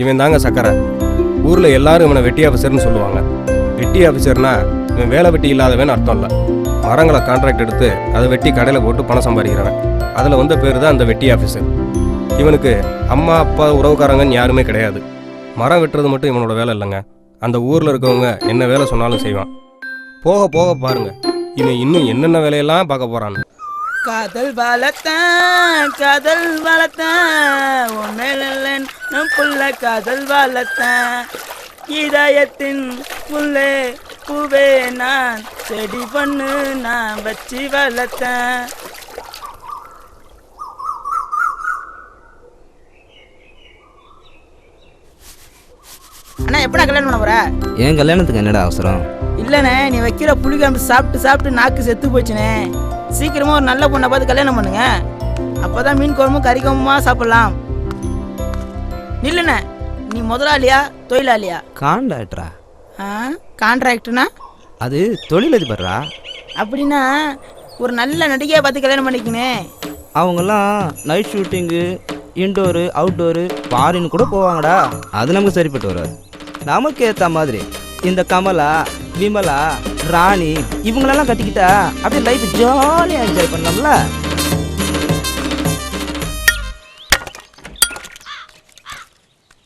இவன் தாங்க சக்கரை. ஊரில் எல்லாரும் இவனை வெட்டி ஆஃபீஸர்னு சொல்லுவாங்க. வெட்டி ஆஃபீஸர்னா இவன் வேலை வெட்டி இல்லாதவன் அர்த்தம் இல்லை. மரங்களை கான்ட்ராக்ட் எடுத்து அதை வெட்டி கடையில் போட்டு பணம் சம்பாதிக்கிறவன். அதில் வந்த பேர் தான் அந்த வெட்டி ஆஃபீஸர். இவனுக்கு அம்மா அப்பா உறவுக்காரங்கன்னு யாருமே கிடையாது. மரம் வெட்டுறது மட்டும் இவனோட வேலை இல்லைங்க. அந்த ஊரில் இருக்கவங்க என்ன வேலை சொன்னாலும் செய்வான். போக போக பாருங்க இவன் இன்னும் என்னென்ன வேலையெல்லாம் பார்க்க போறான்னு. காதல் வளர்த்தேன் உன் புள்ள காதல் வளர்த்தேன் இதயத்தின் புள்ளே பூவே நான் செடி பண்ணு நான் வச்சு வளர்த்தேன். அண்ணா எப்படா கல்யாணம் பண்ண போற? என் கல்யாணத்துக்கு என்னடா அவசரம்? இல்லண்ணே, நீ வைக்கிற புளிக்காம்பு சாப்பிட்டு சாப்பிட்டு நாக்கு செத்து போச்சுனே. சீக்கிரமா ஒரு நல்ல பொண்ணை பார்த்து கல்யாணம் பண்ணுங்க. அப்பதான் மீன் குழம்பும் கறி குழம்புமா சாப்பிடலாம். இல்லண்ணே, நீ முதலாளியா தொழிலாளியா? கான்ட்ராக்டரா? கான்ட்ராக்டர்னா அது தொழிலதிபர்ரா. அப்படின்னா ஒரு நல்ல நடிகையை பார்த்து கல்யாணம் பண்ணிக்கினே. அவங்கெல்லாம் night shooting, indoor outdoor foreign கூட போவாங்கடா. அது நமக்கு சரிப்பட்டு வராது. நமக்கு ஏற்ற மாதிரி இந்த கமலா, விமலா, ராணி இவங்களெல்லாம் கட்டிக்கிட்டா அப்படியே லைஃப் ஜாலியாக என்ஜாய் பண்ணலாம்ல.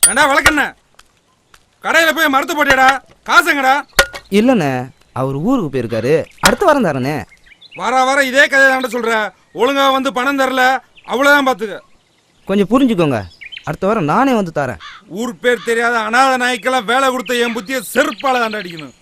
ஏண்டா வழக்கண்ண கடையில் போய் மறுத்து போட்டியடா, காசுங்கடா. இல்லைண்ணே, அவர் ஊருக்கு போயிருக்காரு, அடுத்த வாரம் தரண்ணே. வர இதே கதையை தான் சொல்ற. ஒழுங்கா வந்து பணம் தரல அவ்வளோதான் பார்த்துக்க. கொஞ்சம் புரிஞ்சுக்கோங்க, அடுத்த வாரம் நானே வந்து தரேன். ஊர் பேர் தெரியாத அநாத நாய்க்கெல்லாம் வேலை கொடுத்த என் புத்தியை செருப்பால தாண்ட அடிக்கணும்.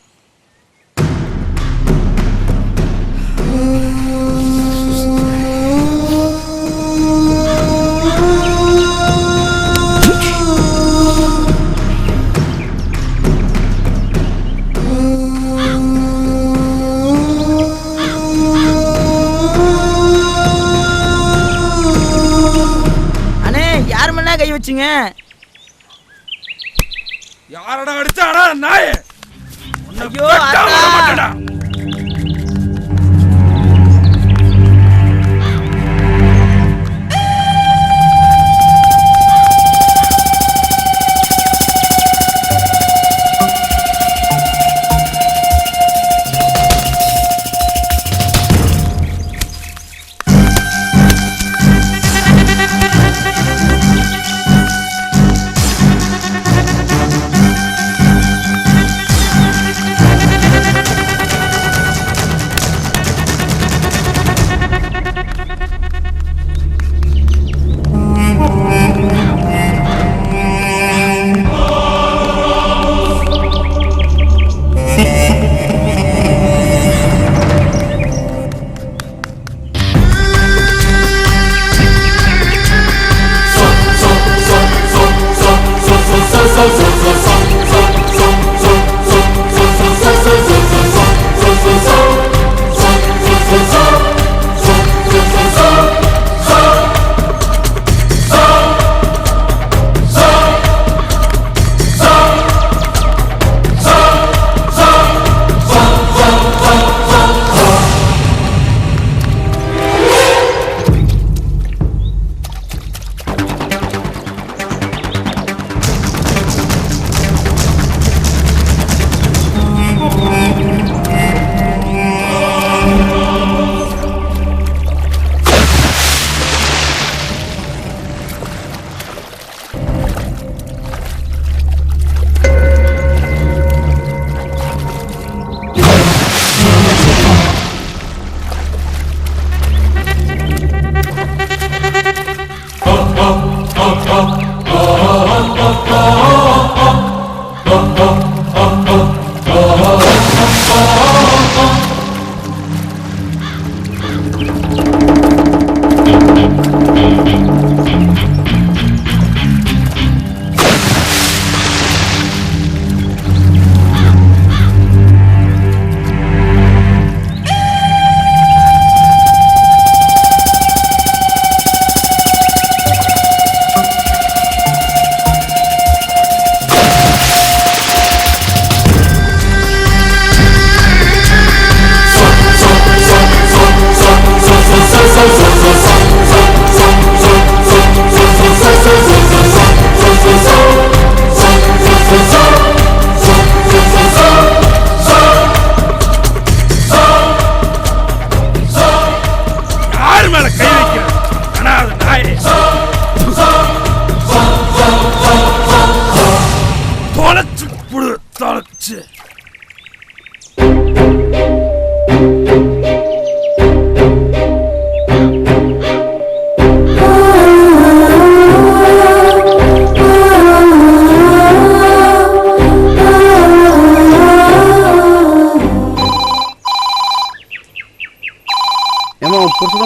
கை வச்சுங்க. யாரடா அடிச்சாடா நாயே? ஐயோ ஆத்தா.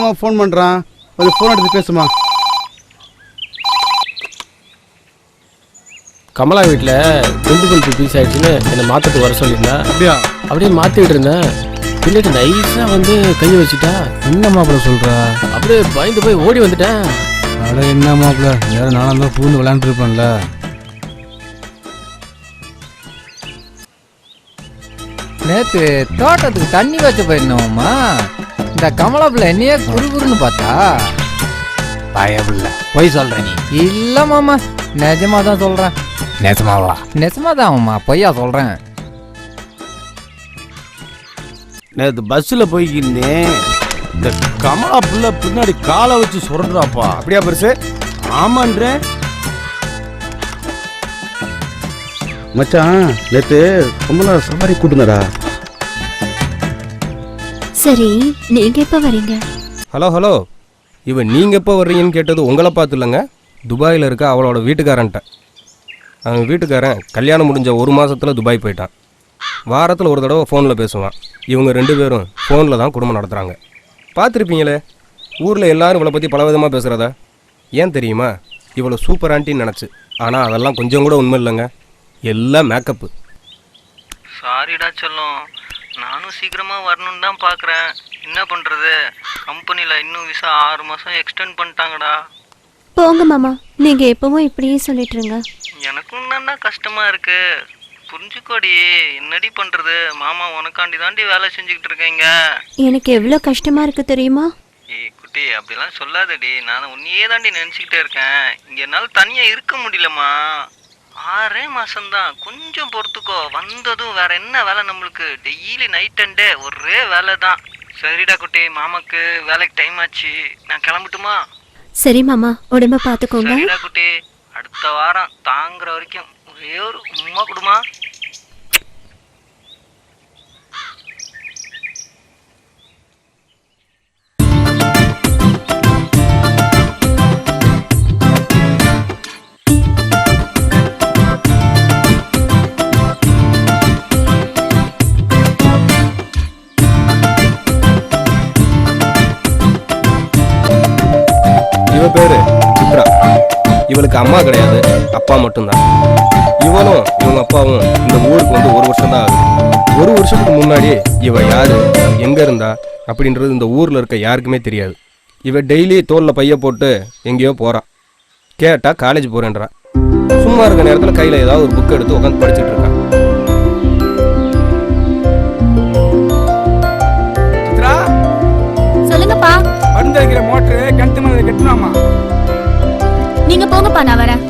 மாமா ஃபோன் பண்ணுறான், கொஞ்சம் ஃபோன் எடுத்து பேசுமா. கமலா வீட்டில் குண்டு பல்பு பீஸ் ஆயிடுச்சுன்னு என்னை மாற்றத்துக்கு வர சொல்லியிருந்தா. அப்படியா? அப்படியே மாற்றிக்கிட்டு இருந்தேன். பின்னாடி நைஸாக வந்து கையை வச்சுட்டா. என்ன மாப்பிள்ள சொல்கிறா? அப்படியே பயந்து போய் ஓடி வந்துட்டேன். அட என்ன மாப்பிள்ள, வேற நானும் தான் பூந்து விளையாண்டுருப்பேன்ல. நேற்று தோட்டத்துக்கு தண்ணி வச்ச போயிருந்தோம்மா. இந்த கமலா பிள்ளை என்னையே குறுகுறுன்னு பார்த்தா. பயபில்ல பொய் சொல்ற நீ? இல்ல மாமா, நிஜமா தான் சொல்றேன். நெசமாவா? நெசமா தான் அம்மா, பொய்யா சொல்றேன். நேற்று பஸ்ஸில் போய்க்கிருந்தேன். இந்த கமலா பிள்ளை பின்னாடி காலை வச்சு சொல்றாப்பா. அப்படியா பெருசு? ஆமான்றேன் மச்சான், நேற்று கமலா சவாரி கூட்டுனடா. சரி, நீங்க எப்ப வரீங்க? ஹலோ ஹலோ, இவன் நீங்கள் எப்போ வர்றீங்கன்னு கேட்டது உங்களை பார்த்து இல்லைங்க, துபாயில் இருக்க அவளோட வீட்டுக்காரன்ட்ட. அவன் வீட்டுக்காரன் கல்யாணம் முடிஞ்ச 1 மாதத்தில் துபாய் போயிட்டான். வாரத்தில் ஒரு தடவை ஃபோனில் பேசுவான். இவங்க 2 பேரும் ஃபோனில் தான் குடும்பம் நடத்துகிறாங்க. பார்த்துருப்பீங்களே, ஊரில் எல்லாரும் இவளை பற்றி பலவிதமாக பேசுகிறதா. ஏன் தெரியுமா? இவ்வளோ சூப்பர் ஆண்டின்னு நினச்சி. ஆனால் அதெல்லாம் கொஞ்சம் கூட உண்மை இல்லைங்க, எல்லாம் மேக்கப்பு. சாரிடா சொல்லும், நானும் சீக்கிரமாக வரணும்னு தான் பார்க்குறேன். என்ன பண்ணுறது, கம்பெனியில் இன்னும் விசா 6 மாதம் எக்ஸ்டெண்ட் பண்ணிட்டாங்கடா. போங்க மாமா, நீங்க எப்பவும் இப்படியே சொல்லிட்டு இருங்க. எனக்கும் தான்டா கஷ்டமாக இருக்கு, புரிஞ்சுக்கோடி. என்னடி பண்ணுறது, மாமா உனக்காண்டி தாண்டி வேலை செஞ்சுக்கிட்டு இருக்கீங்க. எனக்கு எவ்வளவு கஷ்டமா இருக்கு தெரியுமா? ஏய் குட்டி, அப்படிலாம் சொல்லாதடி. நான் உன்னையே தாண்டி நினச்சிக்கிட்டே இருக்கேன். இங்கே என்னால் தனியாக இருக்க முடியலம்மா. 6 மாசம்தான், கொஞ்சம் பொறுத்துக்கோ. வந்ததும் வேற என்ன வேலை நம்மளுக்கு? டெய்லி நைட் அண்ட் டே ஒரே வேலை தான். சரிடா குட்டி, மாமாக்கு வேலைக்கு டைம் ஆச்சு, நான் கிளம்பட்டுமா? சரி மாமா, உடம்ப பாத்துக்கோங்க. சரிடா குட்டி, அடுத்த வாரம் தாங்குற வரைக்கும் ஒரே ஒரு உம்மா கொடுமா. இவ பேரு சித்ரா. இவளுக்கு அம்மா கிடையாது, அப்பா மட்டும்தான். இவனும் இவங்க அப்பாவும் இந்த ஊருக்கு வந்து 1 வருஷம் தான் ஆகுது. 1 வருஷத்துக்கு முன்னாடி இவ யாரு, எங்க இருந்தா அப்படின்றது இந்த ஊர்ல இருக்க யாருக்குமே தெரியாது. இவ டெய்லி தோல்ல பைய போட்டு எங்கேயோ போறா. கேட்டா காலேஜ் போறேன்றா. சும்மா இருக்க நேரத்துல கையில ஏதாவது ஒரு புக் எடுத்து உட்காந்து படிச்சுட்டு இருக்கா. சித்ரா, சொல்லுங்கப்பா. மருந்து வைக்கிற மோட்டரு கிணத்து மருந்து கட்டணுமா? நீங்க போங்கப்பா, நான் வரேன்.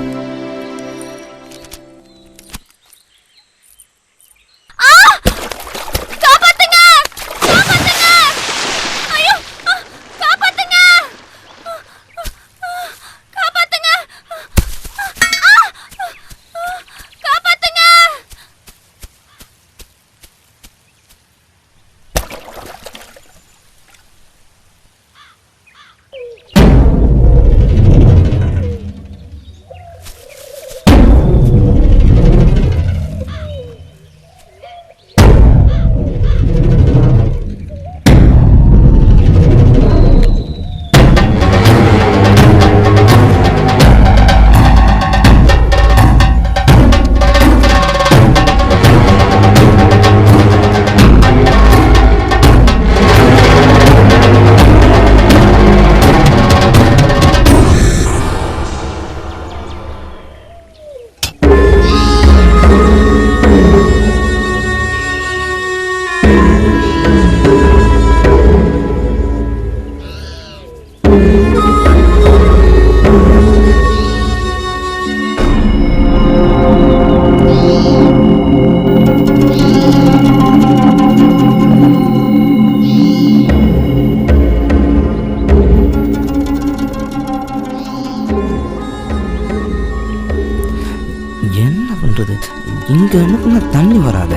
இங்க அனுப்புனா தண்ணி வராத.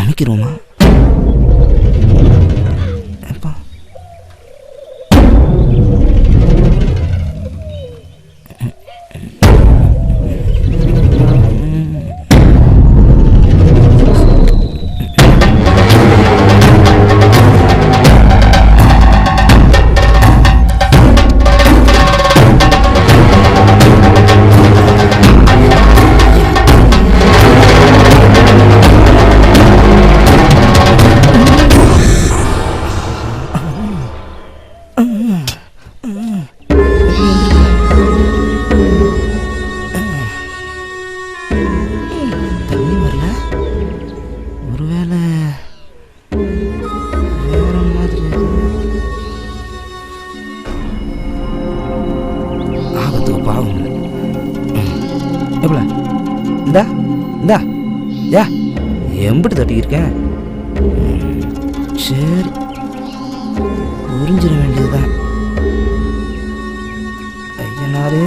அமைக்கிறோமா? பார்த்துக்க பாவம் இல்லை. எப்பல இந்தா இந்தா யா எம்பிட்டு தட்டியிருக்கேன். சரி புரிஞ்சிட வேண்டியதுதான். ஐயனாரு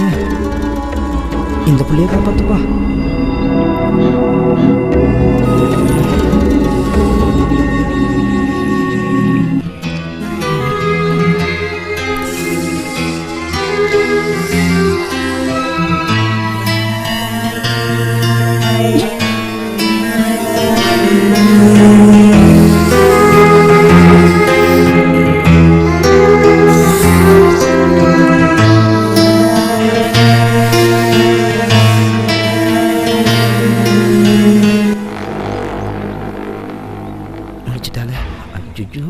இந்த பிள்ளைய காப்பாத்துப்பா. முடிச்சிட்டாலே ஐயோ.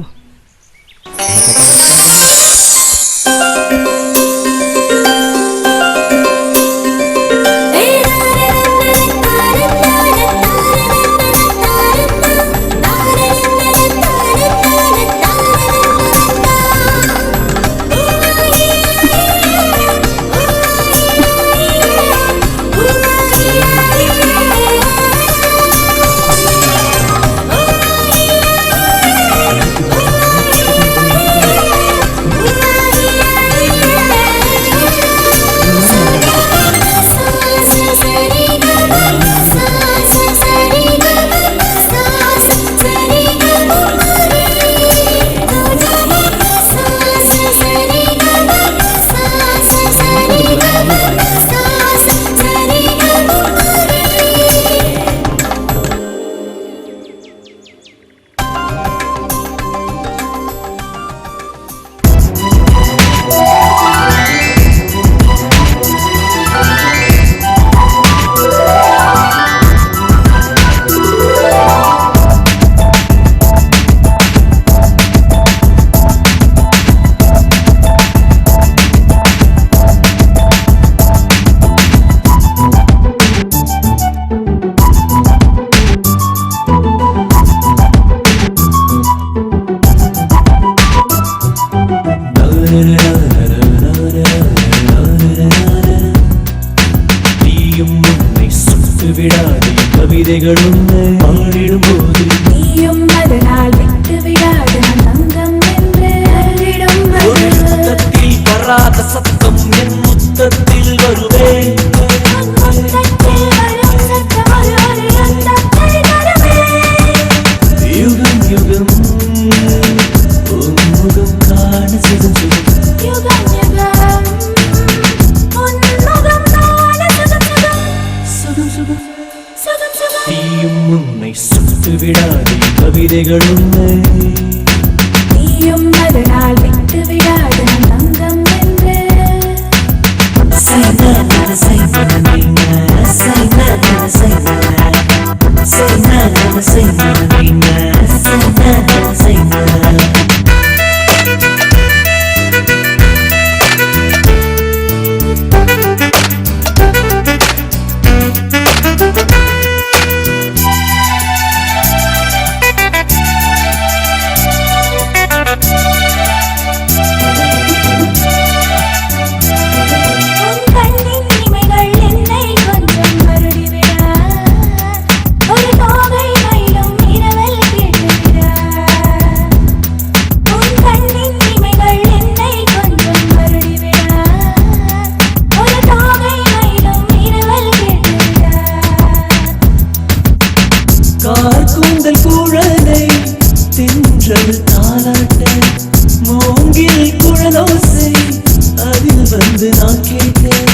கவிதைகளும் பாடிடும் போது நீயும் அதனால் விட்டு விடாத தங்கம் என்று ஒரு முத்தத்தில் வராத சத்தம் என் முத்தத்தில் வருவேன். யுகம் யுகம் உன்முகம் காண சுகம் சுகம் நீயும் உன்னை சுட்டு விடாதே கவிதைகளும் நீயும் அதனால் விட்டு விடாத தங்கம் என்று கூந்தல் குழலை தென்றல் தாலாட்ட மூங்கில் குழலோசை அதில் வந்து நான் கேட்டேன்.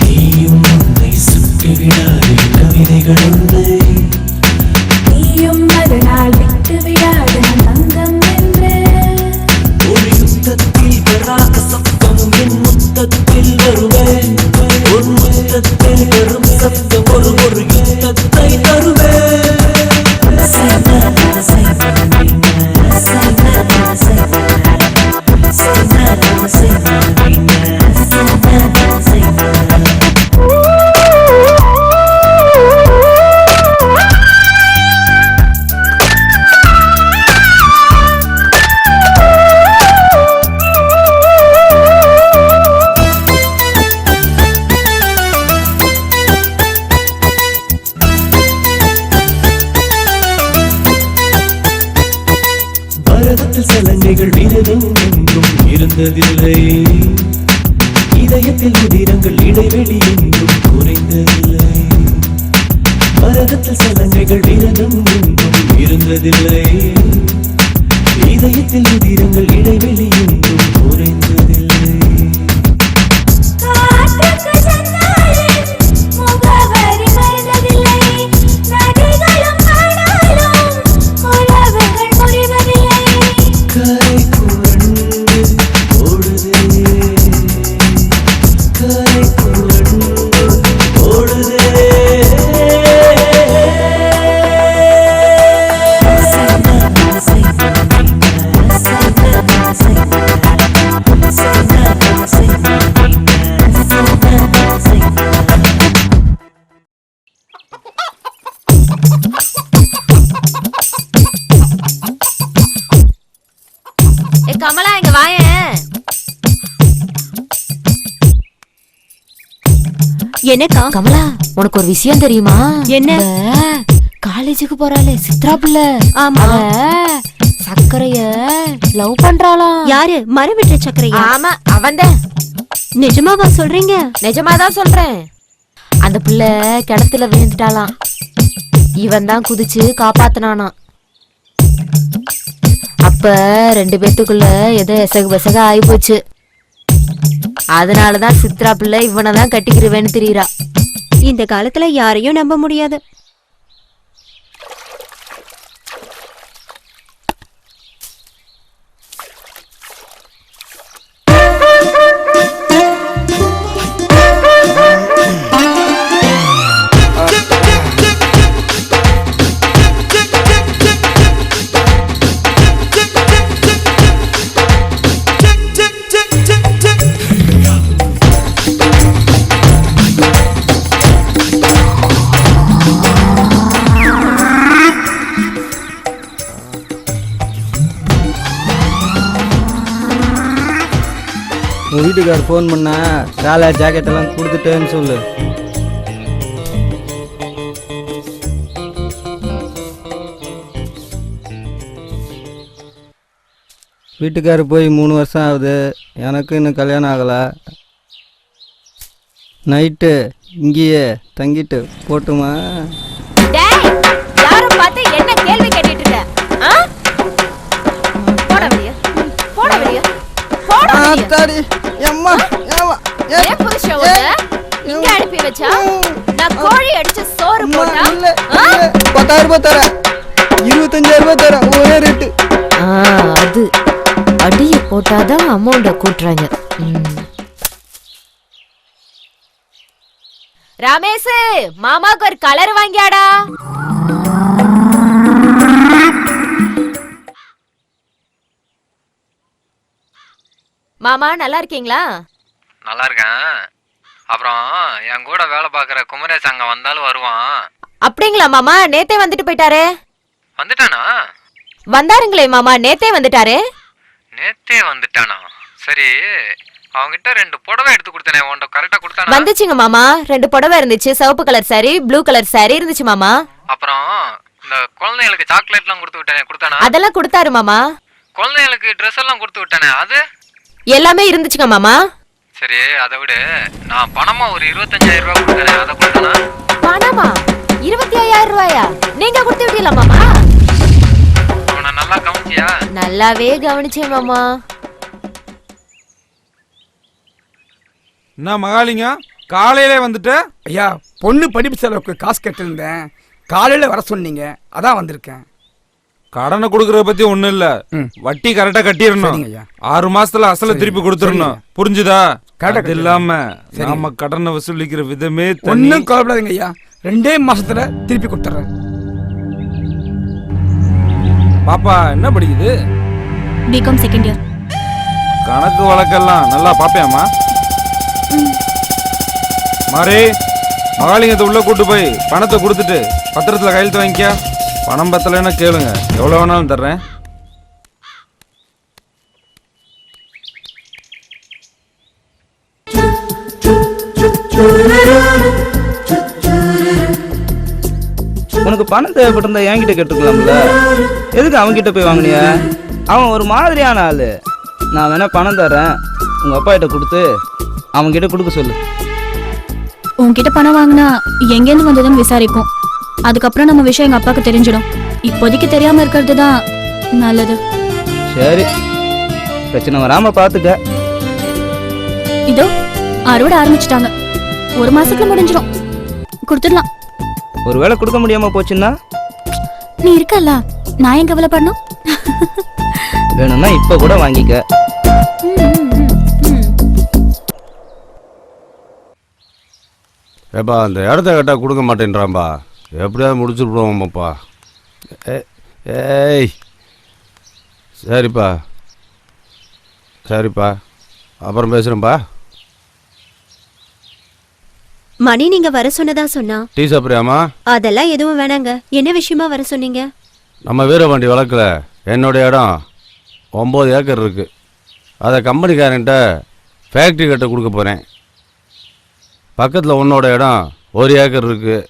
நீயும் உன்னை சுட்டு விடாதே கவிதைகளும் நீயும் அதனால் விட்டு விடாத தங்கம் என்று ஒரு யுத்தத்தில் வராத சத்தம் என் முத்தத்தில் வருவேன். ஒரு முத்தத்தில் வரும் சத்தம் ஒரு யுத்தத்தை தருவேன். இதயத்தில் உதிரங்கள் இடைவெளி எங்கும் குறைந்ததில்லை. மரகத்தில் சலங்கைகள் விரதம் எங்கும் இருந்ததில்லை. இதயத்தில் உதிரங்கள் இடைவெளி எங்கும் குறைந்ததில்லை. கரை புரண்டு ஓடுதே, கரை புரண்டு ஓடுதே. கமலா இங்க வாயேன். என்னக்கா? கமலா, உனக்கு ஒரு விஷயம் தெரியுமா? என்ன? காலேஜுக்கு போறாளே சித்ரா பிள்ளை, ஆமா. சக்கரைய லவ் பண்றாளாம். யாரு? மரம் விட்ட சக்கரையா? ஆமா, அவன்தான். நிஜமாவா சொல்றீங்க? நிஜமாதான் சொல்றேன். அந்த பிள்ளை கிணத்துல விழுந்துட்டாளாம். இவன் தான் குதிச்சு காப்பாத்தினானாம். அப்ப 2 பேத்துக்குள்ள ஏதோ எசகு பெசக ஆகி போச்சு. அதனாலதான் சித்ரா பிள்ளை இவனதான் கட்டிக்கிருவேன்னு தெரியுறா. இந்த காலத்துல யாரையும் நம்ப முடியாது. உங்கள் வீட்டுக்கார் ஃபோன் பண்ண சேலை ஜாக்கெட்டெல்லாம் கொடுத்துட்டேன்னு சொல்லு. வீட்டுக்கார் போய் 3 வருஷம் ஆகுது. எனக்கு இன்னும் கல்யாணம் ஆகலை. நைட்டு இங்கேயே தங்கிட்டு போட்டுமா? யாரும் பார்த்து என்ன கேள்வி கேட்டுட்டு இருக்க? போட வெளிய, போட வெளிய, போட வெளிய. அம்மா, ஏன் புருஷன் உன்னை இங்க அனுப்பி வச்சா? நான் கோழி அடிச்சு சோறு போட்டா 10,000 ரூபாய் தரேன், 25,000 ரூபாய் தரேன், ஒரே ரேட்டு. அது அடியை போட்டாதான் அமௌண்ட கூட்டுறாங்க. ரமேஷ், மாமாக்கு ஒரு கலர் வாங்கியாடா. மாமா நல்லா இருக்கீங்களா? நல்லா இருக்கேன். அப்புறம் என் கூட வேலை பார்க்குற குமரேஷ் அங்கே வந்தாலும் வருவான். அப்படிங்களா மாமா? நேத்தே வந்துட்டு போயிட்டாரு. வந்துட்டானா? வந்தாருங்களே மாமா, நேத்தே வந்துட்டாரு. நேத்தே வந்துட்டானா? சரி, அவங்கிட்ட 2 புடவை எடுத்து கொடுத்தனே, உன்கிட்ட கரெக்டாக கொடுத்தானா? வந்துச்சுங்க மாமா. 2 புடவை இருந்துச்சு. சிவப்பு colour sorry, blue colour sorry இருந்துச்சு மாமா. அப்புறம் இந்த குழந்தைகளுக்கு சாக்லேட்லாம் கொடுத்து விட்டானே, கொடுத்தானா? அதெல்லாம் கொடுத்தாரு மாமா. குழந்தைகளுக்கு ட்ரெஸ் எல்லாம் கொடுத்து விட்டானே, அது எல்லாமே இருந்துச்சுங்க மாமா. சரி, அதை விட நான் பணமா ஒரு 25,000 ரூபாய் கொடுத்தனே, அதை கொடுத்தானா? பணமா? 25,000 ரூபாயா? நீங்க கொடுத்து விட்டீங்களா மாமா? அவனை நல்லா கவனிச்சியா? நல்லாவே கவனிச்சேன் மாமா. என்ன மகாலிங்க, காலையிலே வந்துட்ட? ஐயா, பொண்ணு படிப்பு செலவுக்கு காசு கட்டிருந்தேன். காலையில வர சொன்னீங்க, அதான் வந்திருக்கேன். கடனை கொடுக்கறத பத்தி ஒண்ணும் இல்ல, வட்டி கரெக்டா கட்டிடணும். 6 மாசத்துல அசல திருப்பி கொடுத்துடணும், புரிஞ்சுதா? அது இல்லாம நாம கடனை வசூலிக்கிற விதமே ஒன்னும் கவலைப்படாதீங்க ஐயா, 2 மாசத்துல திருப்பி கொடுத்துறேன். பாப்பா என்ன படிக்குது? BCom second year. கணக்கு வழக்கெல்லாம் நல்லா பாப்பேம்மா. மாறி, மகாலிங்கத்தை உள்ள கூட்டு போய் பணத்தை கொடுத்துட்டு பத்திரத்துல கையெழுத்து வாங்கிக்க. பணம் பத்தலைன்னா கேளுங்க, எவ்வளவு வேணாலும் தர்றேன். உனக்கு பணம் தேவைப்பட்டிருந்தா என்கிட்ட கேட்டுக்கலாம்ல, எதுக்கு அவன்கிட்ட போய் வாங்கினிய? அவன் ஒரு மாதிரியான ஆளு. நான் வேணா பணம் தரேன், உங்கள் அப்பா கிட்ட கொடுத்து அவங்ககிட்ட கொடுக்க சொல்லு. உன்கிட்ட பணம் வாங்கினா எங்கேருந்து வந்ததுன்னு விசாரிப்போம். அதுக்கப்புறம் நம்ம விஷயம் எங்க அப்பாவுக்கு தெரிஞ்சிடும். இப்போதைக்கு தெரியாம இருக்கிறது தான் நல்லது. சரி, பிரச்சனை வராம பார்த்துக்க. இதோ அறுவடை ஆரம்பிச்சிட்டாங்க. 1 மாசத்துல முடிஞ்சிடும். கொடுத்துடலாம். ஒருவேளை கொடுக்க முடியாம போச்சுன்னா நீ இருக்கல்ல, நான் ஏன் கவலைப்படணும்? வேணும்னா இப்ப கூட வாங்கிக்க. ஏப்பா அந்த இடத்த கேட்டால் கொடுக்க மாட்டேன்றான்பா. எப்படியாவது முடிச்சுடுவோம்ப்பா. ஏய் சரிப்பா சரிப்பா, அப்புறம் பேசுகிறேன்ப்பா. மணி நீங்க வர சொன்னதா சொன்னா. டீ சாப்பிட்றியாமா? அதெல்லாம் எதுவும் வேணாங்க. என்ன விஷயமா வர சொன்னீங்க? நம்ம வீரபாண்டி வழக்கில் என்னுடைய இடம் 9 ஏக்கர் இருக்குது. அதை கம்பெனிக்காரன்ட்ட ஃபேக்ட்ரி கட்ட கொடுக்க போகிறேன். பக்கத்தில் உன்னோட இடம் 1 ஏக்கர் இருக்குது.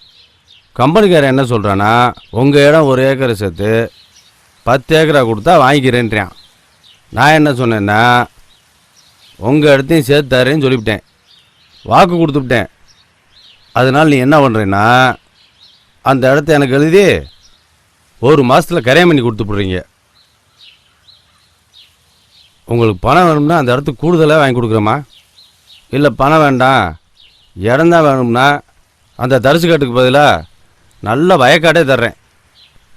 கம்பெனிக்காரன் என்ன சொல்கிறான்னா, உங்கள் இடம் 1 ஏக்கரை சேர்த்து 10 ஏக்கராக கொடுத்தா வாங்கிக்கிறேன்றான். நான் என்ன சொன்னேன்னா, உங்கள் இடத்தையும் சேர்த்து தரேன்னு சொல்லிவிட்டேன். வாக்கு கொடுத்துவிட்டேன். அதனால் நீ என்ன பண்ணுறேன்னா, அந்த இடத்த எனக்கு எழுதி 1 மாதத்தில் கரையம் பண்ணி கொடுத்துட்றீங்க. உங்களுக்கு பணம் வேணும்னா அந்த இடத்துக்கு கூடுதலாக வாங்கி கொடுக்குறேம்மா. இல்லை பணம் வேண்டாம், இடம்தான் வேணும்னா அந்த தரிசு காட்டுக்கு பதிலாக நல்ல வயக்காடே தர்றேன்.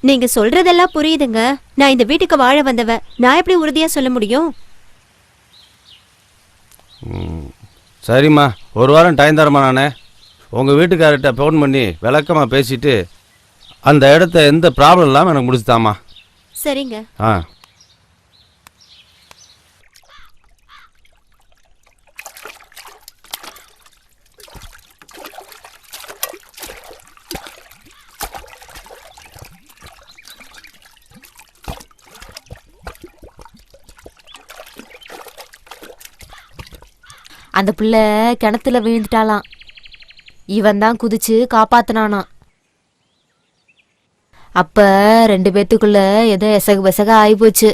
நீங்க சொல்றதெல்லாம் புரியுதுங்க. நான் இந்த வீட்டுக்கு வாழ வந்தவ. நான் எப்படி உறுதியா சொல்ல முடியும்? சரிம்மா, 1 வாரம் டைம் தரமா. நானே உங்கள் வீட்டுக்கார்கிட்ட ஃபோன் பண்ணி விளக்கமாக பேசிவிட்டு அந்த இடத்த எந்த ப்ராப்ளம் இல்லாமல் எனக்கு முடிச்சுதாம்மா. சரிங்க. ஆ அந்த பிள்ளை கிணத்துல விழுந்துட்டாலாம். இவன் தான் குதிச்சு காப்பாத்தினானாம். அப்ப 2 பேத்துக்குள்ள ஏதோ எசகு பெசக ஆயிப்போச்சு.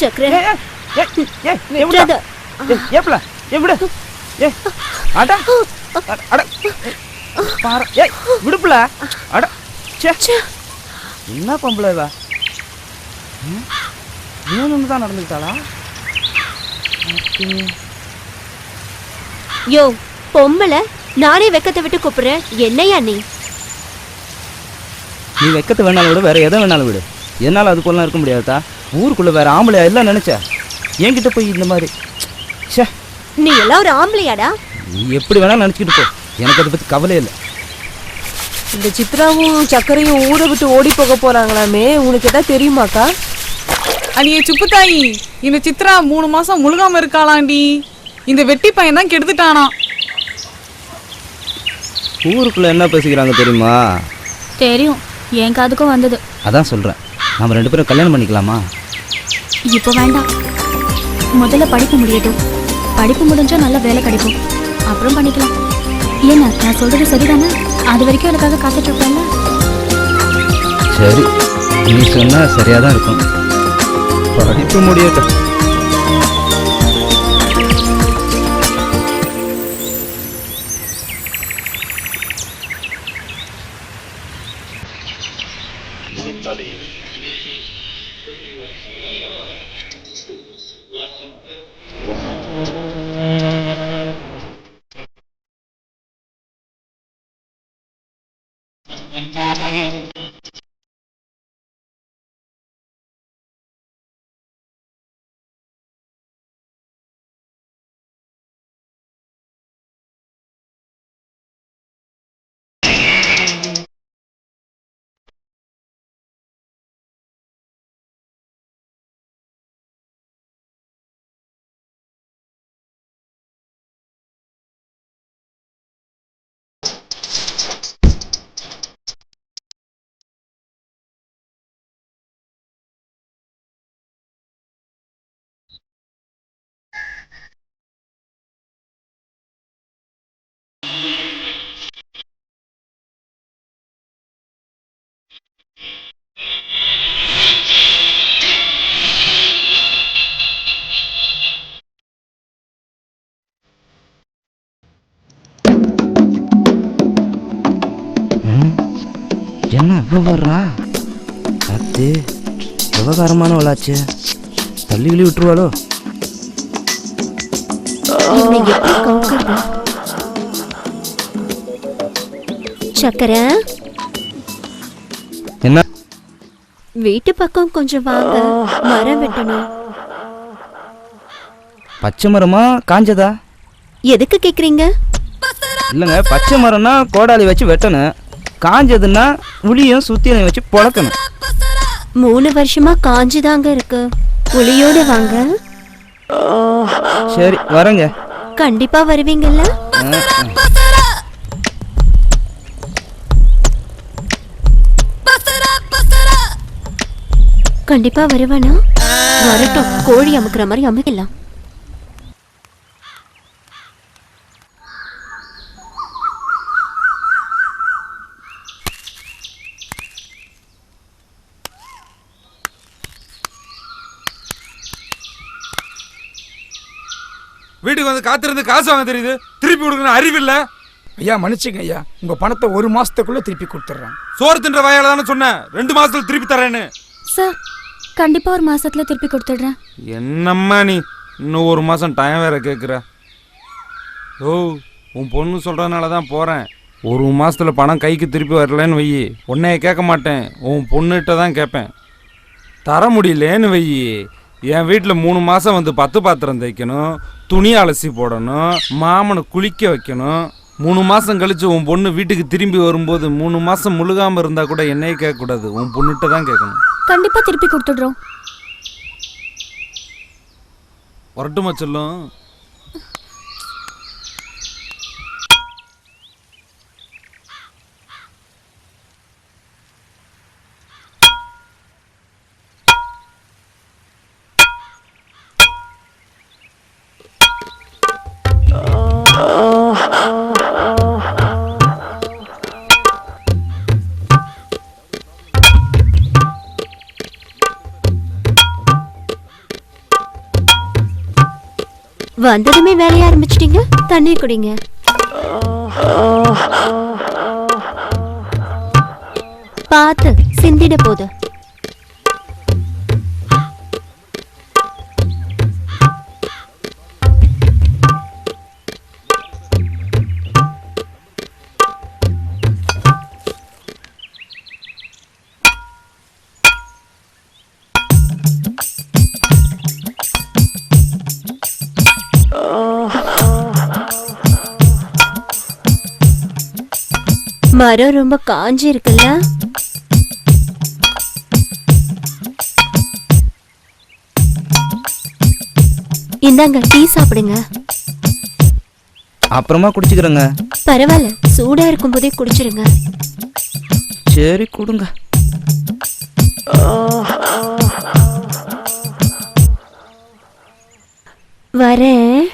சக்கர விடு அட அட பாரு விடுப்புல அட என்ன பொம்பளை இவ வேணும்னு தான் நடந்துக்கிட்டாளா யோ பொம்பளை நானே வெக்கத்தை விட்டு கூப்பிடுறேன் என்னையா நீ வெக்கத்தை வேணாலும் விடு வேற எதை வேணாலும் விடு என்னால் அதுக்குள்ளலாம் இருக்க முடியாதா ஊருக்குள்ள வேற ஆம்பளையா எல்லாம் நினைச்ச என்கிட்ட போய் இந்த மாதிரி நீ எல்லாம் ஒரு ஆம்பளையாடா நீ எப்படி வேணாலும் நினைச்சுக்கிட்டு போ எனக்கு அதை பத்தி கவலை இல்லை இந்த சித்ராவும் சக்கரையும் ஊரை விட்டு ஓடி போக போறாங்களாமே உனக்கு எதாவது தெரியுமாக்கா? அடியே சுப்புத்தாயி இந்த சித்ரா 3 மாசம் முழுகாம இருக்காளாண்டி இந்த வெட்டி பையன் தான் கெடுத்துட்டானா ஊருக்குள்ள என்ன பேசிக்கிறாங்க தெரியுமா? தெரியும் என் காதுக்கும் வந்தது அதான் சொல்றேன் நம்ம 2 பேரும் கல்யாணம் பண்ணிக்கலாமா? இப்போ வேண்டாம் முதல்ல படிப்பு முடியட்டும் படிப்பு முடிஞ்சா நல்ல வேலை கிடைக்கும் அப்புறம் பண்ணிக்கலாம் ஏன்னா நான் சொல்றது சரிதானே அது வரைக்கும் எனக்காக காத்துட்டு இருப்பேன்ல சரி நீ சொன்னா சரியா தான் இருக்கும் படிப்பு முடியட்டும் என்ன இவ்வளோ வர்றா அது விவகாரமான வளாச்சு தள்ளி கிளி விட்டுருவாளோ சக்கரை என்ன வீட்டு பக்கம் கொஞ்சம் வாங்க மரம் வெட்டணும் பச்சை மரமா காஞ்சதா எதுக்கு கேக்குறீங்க இல்லைங்க பச்சை மரம்னா கோடாலி வச்சு வெட்டணும் காஞ்சதுன்னா உளியும் சுத்தியலையும் வச்சு பொழக்கணும் 3 வருஷமா காஞ்சுதாங்க இருக்கு புளியோட வாங்க சரி வரேங்க கண்டிப்பா வருவீங்கல்ல கண்டிப்பா வருவானா வரட்டும் கோழி அமுக்குற மாதிரி அமுக்கலாம் வீட்டுக்கு வந்து காத்திருந்து காசு வாங்க தெரியுது திருப்பி கொடுக்கணும் அறிவில்ல ஐயா மன்னிச்சுங்க ஐயா உங்க பணத்தை 1 மாசத்துக்குள்ள திருப்பி கொடுத்துட்றேன் சோறு தின்ற வயல தானே சொன்னேன் 2 மாசத்துல திருப்பி தரேன்னு சார் கண்டிப்பா 1 மாசத்துல திருப்பி கொடுத்துடுறேன் என்னம்மா நீ இன்னும் 1 மாசம் டைம் வேற கேட்குற ஓ உன் பொண்ணு சொல்றதுனால தான் போறேன் 1 மாசத்துல பணம் கைக்கு திருப்பி வரலன்னு வை உன்னைய கேட்க மாட்டேன் உன் பொண்ணுகிட்ட தான் கேட்பேன் தர முடியலேன்னு வை என் வீட்டில் 3 மாதம் வந்து 10 பாத்திரம் தைக்கணும் துணி அலசி போடணும் மாமனை குளிக்க வைக்கணும் 3 மாதம் கழிச்சு உன் பொண்ணு வீட்டுக்கு திரும்பி வரும்போது 3 மாதம் முழுகாமல் இருந்தால் கூட என்னையே கேட்கக்கூடாது உன் பொண்ணுகிட்ட தான் கேட்கணும் கண்டிப்பா திருப்பி கொடுத்துடுறோம் வரட்டுமா சொல்லும் வந்ததுமே வேலைய ஆரம்பிச்சிட்டீங்க. தண்ணி குடிங்க. பார்த்து சிந்திட போகுது. மரம் ரொம்ப காஞ்சி இருக்குல்ல? இந்தாங்க டீ சாப்பிடுங்க. அப்புறமா குடிச்சுக்கிறேங்க. பரவாயில்ல, சூடா இருக்கும் போதே குடிச்சிருங்க. சரி கொடுங்க. வரேன்.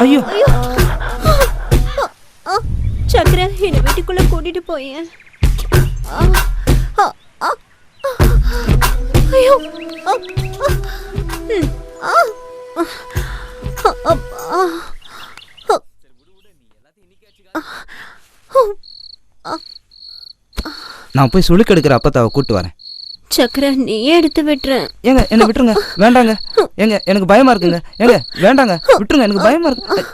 ஐயோ சக்கரை, என்ன வீட்டுக்குள்ள கூட்டிட்டு போயேன். ஐயோ நான் போய் சுளுக்கு எடுக்கிற அப்பத்தாவை கூட்டு வரேன். சக்கரை, நீயே எடுத்து விட்டுறேன். ஏங்க என்ன விட்டுருங்க. வேண்டாங்க. ஏங்க எனக்கு பயமா இருக்குங்க. ஏங்க வேண்டாங்க, விட்டுருங்க. எனக்கு பயமா இருக்கு.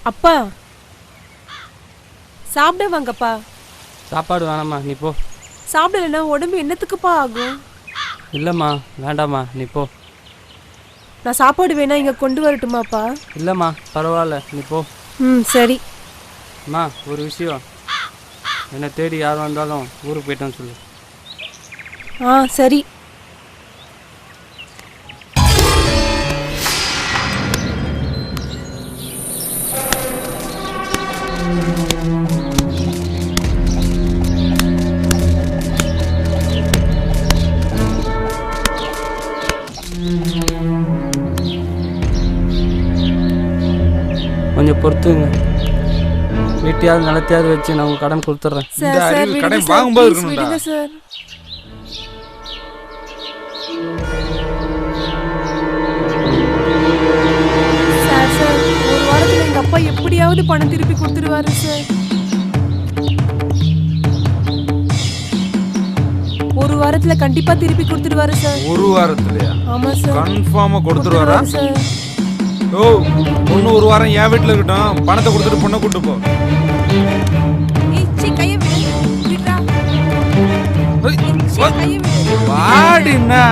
அப்பா சாப்பிட வாங்கப்பா. சாப்பாடு வேணாம்மா, நீ போ. சாப்பிடலன்னா உடம்பு என்னத்துக்குப்பா ஆகும்? இல்லைம்மா, வேண்டாம்மா, நீ போ. நான் சாப்பாடு வேணா இங்க கொண்டு வரட்டுமாப்பா? இல்லைம்மா, பரவாயில்ல, நீ போ. சரி. அம்மா, ஒரு விஷயம், என்னை தேடி யார் வந்தாலும் ஊருக்கு போயிட்டோன்னு சொல்லு. சரி. கொஞ்சம் பொறுத்துங்க, வீட்டையாவது நிலத்தையாவது வச்சு நான் உங்களுக்கு கடன் கொடுத்துட்றேன். இந்த அறிவு கடன் வாங்கும்போது இருக்கணும்டா. சார் சார் ஒரு வாரத்துல எங்க அப்பா எப்படியாவது பணம் திருப்பி கொடுத்துருவாரு சார். ஒரு வாரத்துல கண்டிப்பா திருப்பி கொடுத்துருவாரு சார். ஒரு வாரத்துலயா? ஆமா சார், கன்ஃபார்மா கொடுத்துருவாரா சார்? ஓ, பொண்ணு ஒரு வாரம் என் வீட்டுல இருக்கட்டும், பணத்தை கொடுத்துட்டு பொண்ணை கூட்டு போ. வாடினா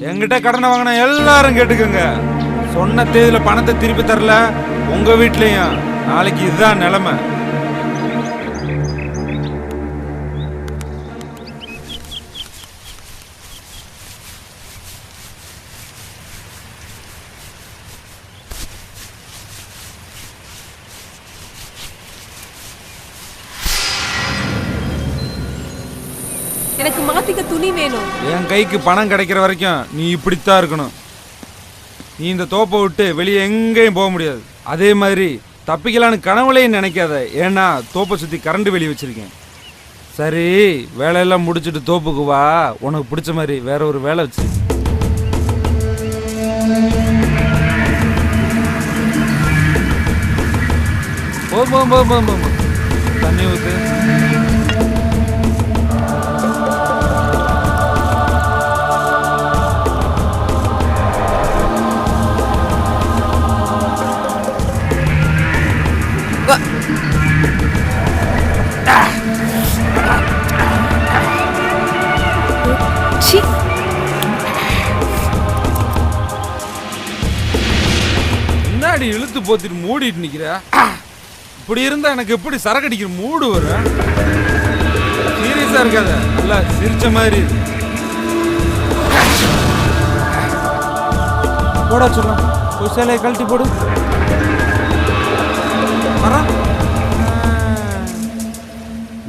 என்கிட்ட கடனை வாங்கின எல்லாரும் கேட்டுக்கோங்க, சொன்ன தேதியில பணத்தை திருப்பி தரல, உங்க வீட்லயும் நாளைக்கு இதுதான் நிலைமை. எனக்கு மாத்திக்க துணி வேணும். என் கைக்கு பணம் கிடைக்கிற வரைக்கும் நீ இப்படித்தான் இருக்கணும். நீ இந்த தோப்பை விட்டு வெளியே எங்கேயும் போக முடியாது. அதே மாதிரி தப்பிக்கலான்னு கனவுலையும் நினைக்காத, ஏன்னா தோப்பை சுற்றி கரண்ட் வெளியே வச்சிருக்கேன். சரி, வேலையெல்லாம் முடிச்சுட்டு தோப்புக்கு வா. உனக்கு பிடிச்ச மாதிரி வேற ஒரு வேலை வச்சு. தண்ணி ஊத்து. முன்னாடி இழுத்து போத்திட்டு மூடிட்டு நிக்கிற. இப்படி இருந்தா எனக்கு எப்படி சரக்கு அடிக்கிற மூடு வரும்? சீரியஸா இருக்காத, நல்லா சிரிச்ச மாதிரி போடா சொல்ல. ஒரு சேலையை கழட்டி போடு.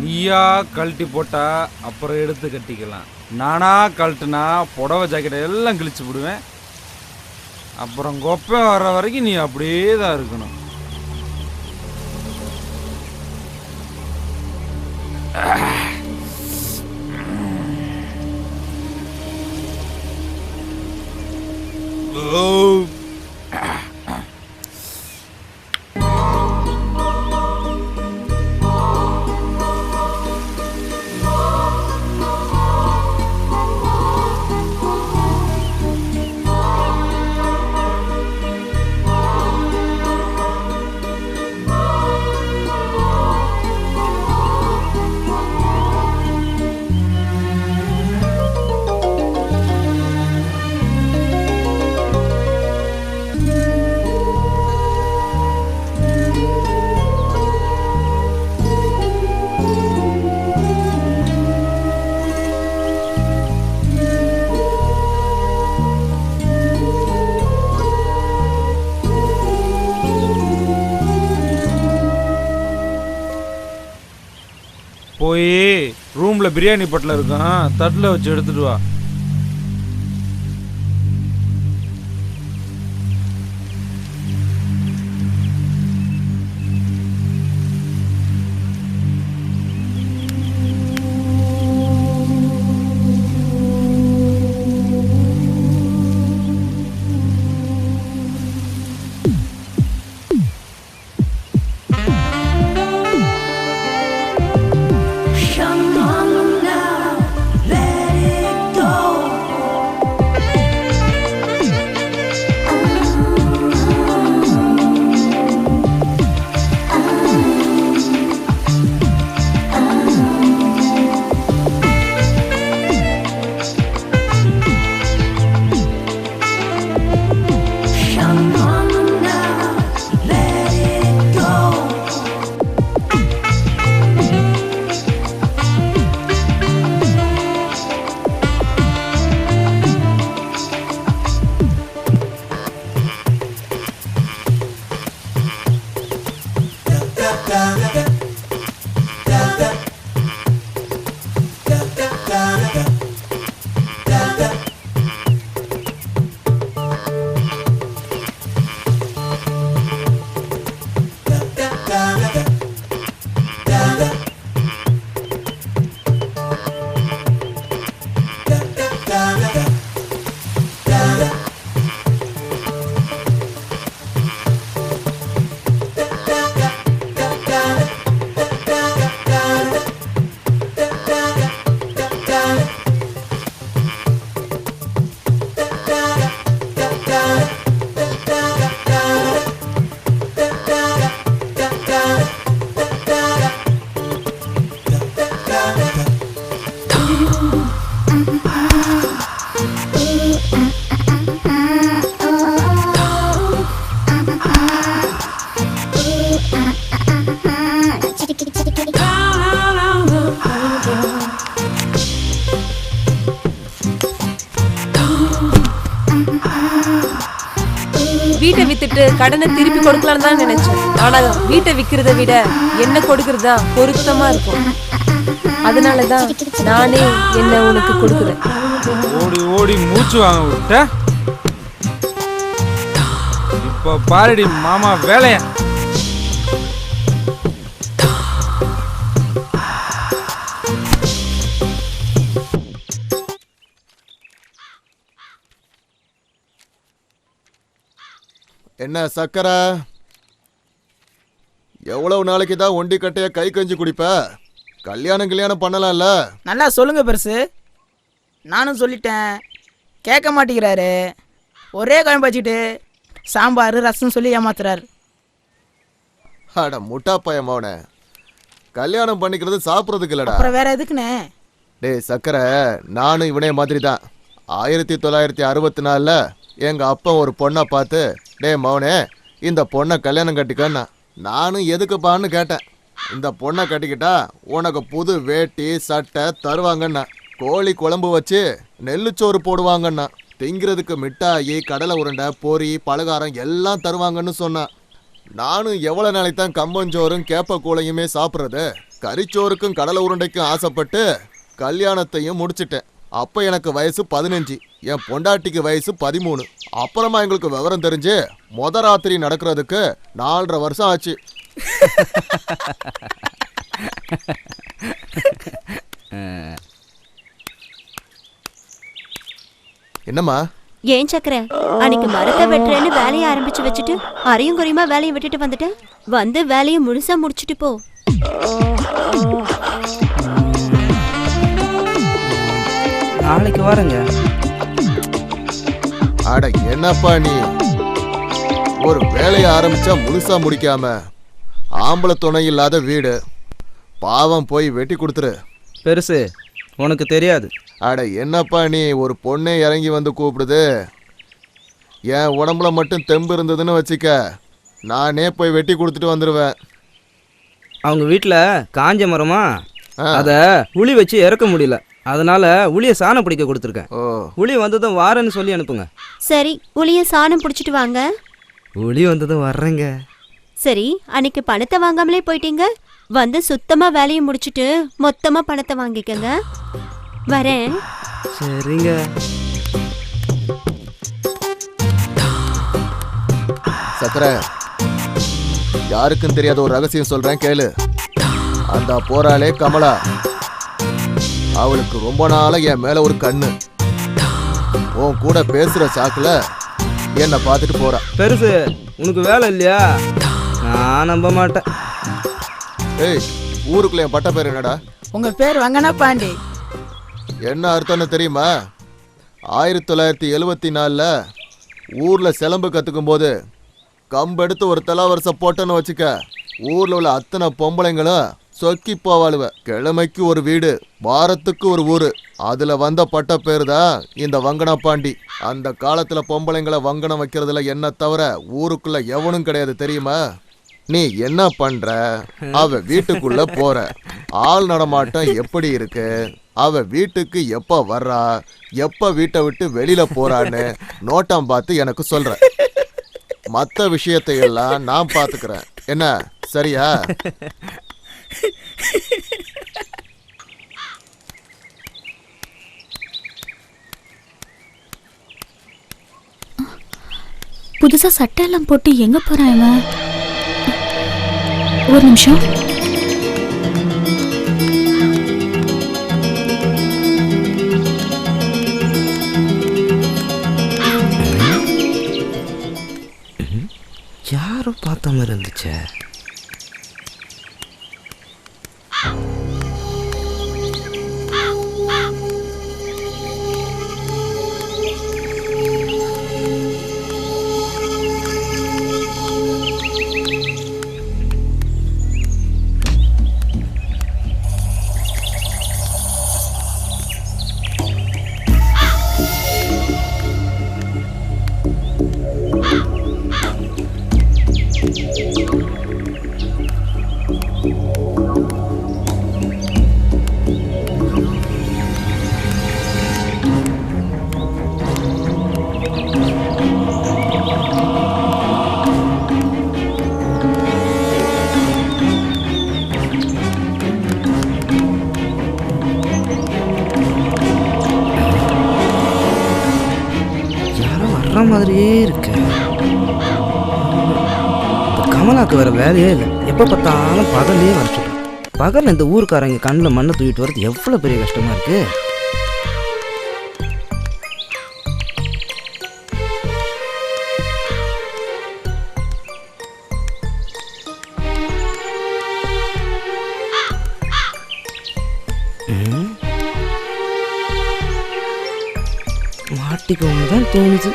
நீயா கழட்டி போட்டா அப்புறம் எடுத்து கட்டிக்கலாம். நானா கழட்டுனா புடவை ஜாக்கெட்டை எல்லாம் கிழிச்சு விடுவேன். அப்புறம் கொப்பை வர்ற வரைக்கும் நீ அப்படியே தான் இருக்கணும். போய் ரூம்ல பிரியாணி பொட்டல இருக்கும், தட்டில் வச்சு எடுத்துட்டு வா. வீட்டை வித்துட்டு கடனை திருப்பி கொடுக்கலான்னு தான் நினைச்சேன். ஆனா வீட்டை விக்கிறத விட என்ன கொடுக்கறது தான் பொருத்தமா இருக்கும். அதனாலதான் நானே என்ன உனக்கு கொடுக்குறேன். ஓடி ஓடி மூச்சு வாங்க விட்ட. இப்ப பாருடி மாமா வேலைய. என்ன சக்கரை, எவ்வளவு நாளைக்கு தான் ஒண்டி கட்டைய கை கஞ்சி குடிப்ப? கல்யாணம் பண்ணலாம்ல? நல்லா சொல்லுங்க பெருசு. நானும் சொல்லிட்டேன், கேட்க மாட்டேங்கிறாரு. ஒரே குழம்பு வச்சுட்டு சாம்பார் ரசம் சொல்லி ஏமாத்துறாரு. அட முட்டா பையன், கல்யாணம் பண்ணிக்கிறது சாப்பிட்றதுக்கு இல்லடா. அப்புறம் வேற எதுக்குண்ணே? டேய் சக்கரை, நானும் இவனே மாதிரி தான். 1964 எங்க அப்பா ஒரு பொண்ணை பார்த்து, டே மவனே இந்த பொண்ணை கல்யாணம் கட்டிக்கன்னா. நானும் எதுக்குப்பான்னு கேட்டேன். இந்த பொண்ணை கட்டிக்கிட்டா உனக்கு புது வேட்டி சட்டை தருவாங்கண்ணா, கோழி குழம்பு வச்சு நெல்லுச்சோறு போடுவாங்கண்ணா, திங்கிறதுக்கு மிட்டாயி கடலை உருண்டை பொரி பலகாரம் எல்லாம் தருவாங்கன்னு சொன்னான். நானும் எவ்வளோ நாளைக்கு தான் கம்பஞ்சோறும் கேப்ப கூழையுமே சாப்பிட்றது? கறிச்சோறுக்கும் கடலை உருண்டைக்கும் ஆசைப்பட்டு கல்யாணத்தையும் முடிச்சிட்டேன். அப்போ எனக்கு வயசு 15, என் பொண்டாட்டிக்கு வயசு 13. அப்புறமா எங்களுக்கு விவரம் தெரிஞ்சு மொத ராத்திரி நடக்கிறதுக்கு 4.5 வருஷம் ஆச்சு. என்னம்மா? ஏன் சக்கரை, அன்னைக்கு மரத்தை வெட்டுறேன்னு வேலையை ஆரம்பிச்சு வச்சுட்டு அரையும் குறையுமா வேலையை விட்டுட்டு வந்துட்டேன். வந்து வேலையை முழுசா முடிச்சுட்டு போ. நாளைக்கு வரேங்க. அட என்னப்பா நீ, ஒரு வேலையை ஆரம்பிச்சா முழுசா முடிக்காம, ஆம்பளை துணை இல்லாத வீடு, பாவம் போய் வெட்டி கொடுத்துரு. பெருசு உனக்கு தெரியாது. அட என்னப்பா நீ, ஒரு பொண்ணே இறங்கி வந்து கூப்பிடுது. என் உடம்புல மட்டும் தெம்பு இருந்ததுன்னு வச்சுக்க, நானே போய் வெட்டி கொடுத்துட்டு வந்துடுவேன். அவங்க வீட்டில் காஞ்ச மரமா, அதை உளி வச்சு இறக்க முடியல, அதனால உளியை சாணம் பிடிக்க கொடுத்துருக்கேன். உளி வந்ததும் வாரேன்னு சொல்லி அனுப்புங்க. சரி, உளிய சாணம் பிடிச்சிட்டு வாங்க. உளி வந்ததும் வர்றேங்க. சரி, அன்னைக்கு பணத்தை வாங்காமலே போயிட்டீங்க. வந்து சுத்தமா வேலையை முடிச்சிட்டு மொத்தமா பணத்தை வாங்கிக்கங்க. வரேன். சரிங்க. சக்கரை, யாருக்கும் தெரியாத ஒரு ரகசியம் சொல்றேன் கேளு. அந்த போறாளே கமலா, அவளுக்கு ரொம்ப நாளா என் மேல ஒரு கண்ணு. உன் கூட பேசுற சாக்குல என்னை பார்த்துட்டு போறா. பெருசு உனக்கு வேலை இல்லையா? நான் நம்ப மாட்டேன். ஏய், ஊருக்குள்ள என் பட்ட பேர் என்னடா? உங்க பேர் வங்கனா பாண்டி. என்ன அர்த்தம்னு தெரியுமா? 1974 ஊர்ல சிலம்பு கத்துக்கும் போது கம்பெடுத்து ஒரு தலாவரிசை போட்டோன்னு வச்சுக்க, ஊர்ல உள்ள அத்தனை பொம்பளைங்களும் சொக்கி போவாளுவ. கிழமைக்கு ஒரு வீடு, வாரத்துக்கு ஒரு ஊரு, அதுல வந்த பட்ட பேரு தான் இந்த வங்கனா பாண்டி. அந்த காலத்துல பொம்பளைங்களை வங்கனம் வைக்கிறதுல என்ன தவிர ஊருக்குள்ள எவனும் கிடையாது தெரியுமா? நீ என்ன பண்ற? அவ வீட்டுக்குள்ள போற, ஆள் நடமாட்டம் எப்படி இருக்கு, அவ வீட்டுக்கு எப்ப வர்றா, எப்ப வீட்டை விட்டு வெளியில போறான்னு நோட்டம் பார்த்து எனக்கு சொல்ற. மற்ற விஷயத்தை எல்லாம் நான் பாத்துக்கிறேன். என்ன சரியா? புதுசா சட்டை எல்லாம் போட்டு எங்க போறான் இவன்? ஒரு நிமிஷம். யாரோ பார்த்த மாதிரி இருந்துச்சு. மாதிரியே இருக்கு. கமலாக்கு வேற வேலையே இல்லை, எப்போ பார்த்தாலும் பகல்லையே வர சொல்றேன். பகலில் இந்த ஊருக்காரங்க கண்ணில் மண்ணை தூக்கிட்டு வர்றது எவ்வளோ பெரிய கஷ்டமா இருக்கு. மாட்டிக்கோங்க தான் தோணுது.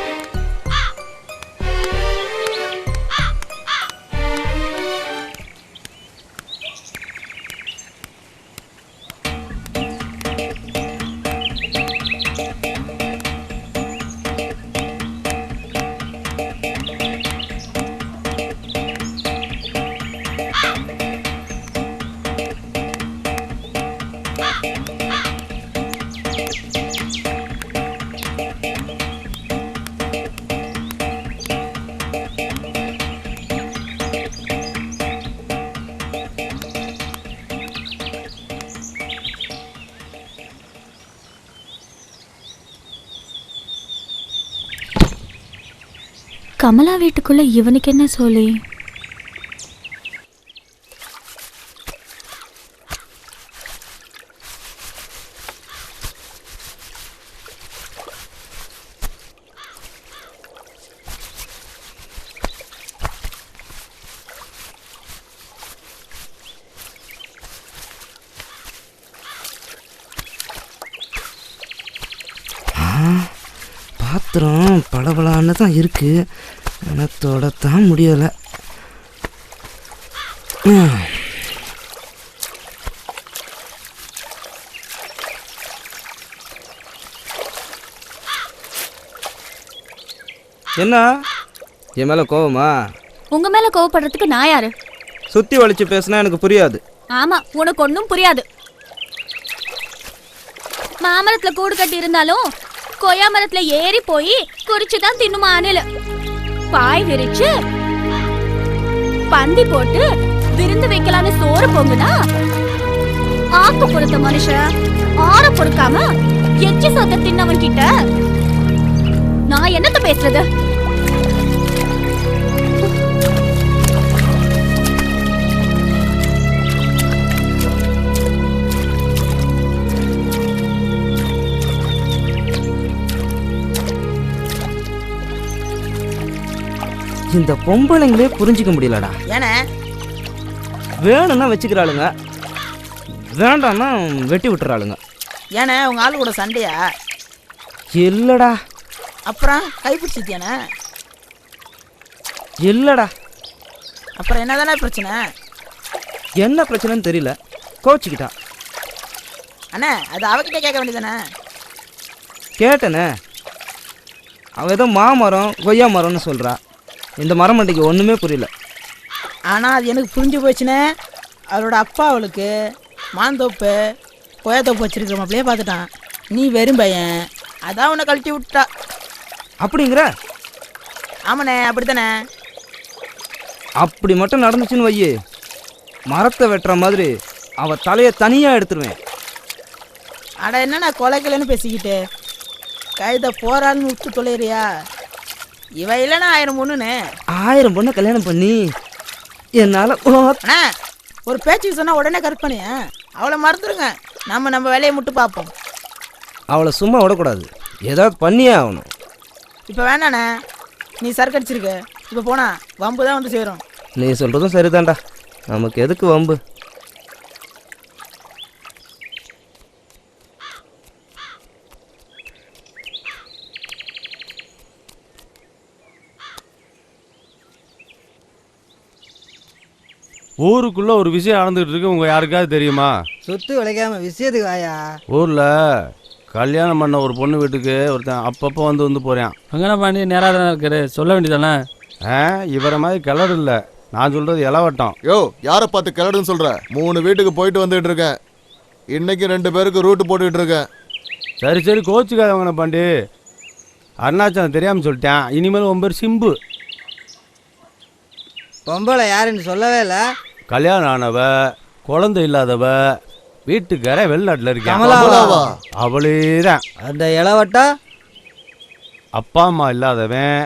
கமலா வீட்டுக்குள்ள இவனுக்கு என்ன சொல்லி? பாத்திரம் பளபளான்னு தான் இருக்கு, ஆனால் தொடத்தான் முடியலை. என்ன என் மேலே கோவமா? உங்க மேல கோவப்படுறதுக்கு நான் யாரு? சுத்தி வலிச்சு பேசினா எனக்கு புரியாது. ஆமா, உனக்கு ஒன்றும் புரியாது. மாமரத்துல கூடு கட்டி இருந்தாலும் கொய்யா மரத்துல ஏறி போய் குறிச்சுதான் தின்னுமா அணில. பாய் விரிச்சு பந்தி போட்டு விருந்து வைக்கலான்னு சோறு பொங்குனா ஆக்கு பொறுத்த மனுஷன் ஆற பொறுக்காம எச்சி சொத்த தின்னவன் கிட்ட நான் என்னத்த பேசுறது? இந்த பொம்பளைங்களே புரிஞ்சிக்க முடியலடா. ஏன்னா வேணும்னா வச்சுக்கிறாளுங்க, வேண்டாம்னா வெட்டி விட்டுறாளுங்க. ஏன்னா உங்க ஆளு கூட சண்டையா? இல்லடா. அப்புறம் கைப்பிடிச்சித்தியானே? இல்லடா. அப்புறம் என்னதானே பிரச்சனை? என்ன பிரச்சனைன்னு தெரியல, கோச்சிக்கிட்டா. அண்ணா அது அவகிட்ட கேட்க வேண்டியதானே? கேட்டனே, அவ ஏதோ மாமரம் கொய்யா மரம்னு சொல்றா. இந்த மரம் மண்டிக்கு ஒன்றுமே புரியல. ஆனால் அது எனக்கு புரிஞ்சு போச்சுனே. அவளோட அப்பா அவளுக்கு மாந்தோப்பு கொய்யாத்தோப்பு வச்சிருக்கிற மாப்பிளையே பார்த்துட்டான். நீ வெறும் பையன், அதான் உன்னை கழட்டி விட்டா. அப்படிங்கிற? ஆமாண்ணே, அப்படித்தானே. அப்படி மட்டும் நடந்துச்சுன்னு வையே, மரத்தை வெட்டுற மாதிரி அவ தலையை தனியாக எடுத்துருவேன். அட என்னண்ணா கொலைக்கலன்னு பேசிக்கிட்டு கைதை போறான்னு விட்டு தொலைறியா? இவ இல்லைன்னா 1000 பொண்ணுன்னு 1000 பொண்ணை கல்யாணம் பண்ணி என்னால் அண்ணா ஒரு பேச்சுக்கு சொன்னால் உடனே கற்பனையா? அவளை மறந்துடுங்க, நம்ம வேலையை மட்டும் பார்ப்போம். அவளை சும்மா விடக்கூடாது, ஏதாவது பண்ணியே ஆகணும். இப்போ வேணாண்ணே, நீ சரக்கு அடிச்சிருக்க. இப்போ போனா வம்பு தான் வந்து சேரும். நீ சொல்கிறதும் சரிதான்டா, நமக்கு எதுக்கு வம்பு? ஊருக்குள்ள ஒரு விஷயம் நடந்துட்டு இருக்கு, உங்க யாருக்காவது தெரியுமா? சுத்து விளைக்காம விஷயத்துக்கு வாயா. ஊர்ல கல்யாணம் பண்ண ஒரு பொண்ணு வீட்டுக்கு ஒருத்தன் அப்பப்போ வந்து போறான். அங்கே பாண்டி நேராக தானே இருக்காரு, சொல்ல வேண்டியதானே? இவரை மாதிரி கிளறு இல்லை, நான் சொல்றது இளவட்டம். யோ யாரை பார்த்து கிளடுன்னு சொல்ற? 3 வீட்டுக்கு போயிட்டு வந்துட்டு இருக்கேன். இன்னைக்கு 2 பேருக்கு ரூட்டு போட்டுக்கிட்டு இருக்கேன். சரி கோச்சுக்காதவங்கண்ணே பாண்டி, அருணாச்சலம் தெரியாமல் சொல்லிட்டேன். இனிமேல் உன் பேர் சிம்பு. பொம்பளை யாருன்னு சொல்லவே இல்லை. கல்யாணம் ஆனவ, குழந்தை இல்லாதவ, வீட்டுக்கார வெளிநாட்டில் இருக்கேன். அவளே தான். அந்த இளவட்டா அப்பா அம்மா இல்லாதவன்,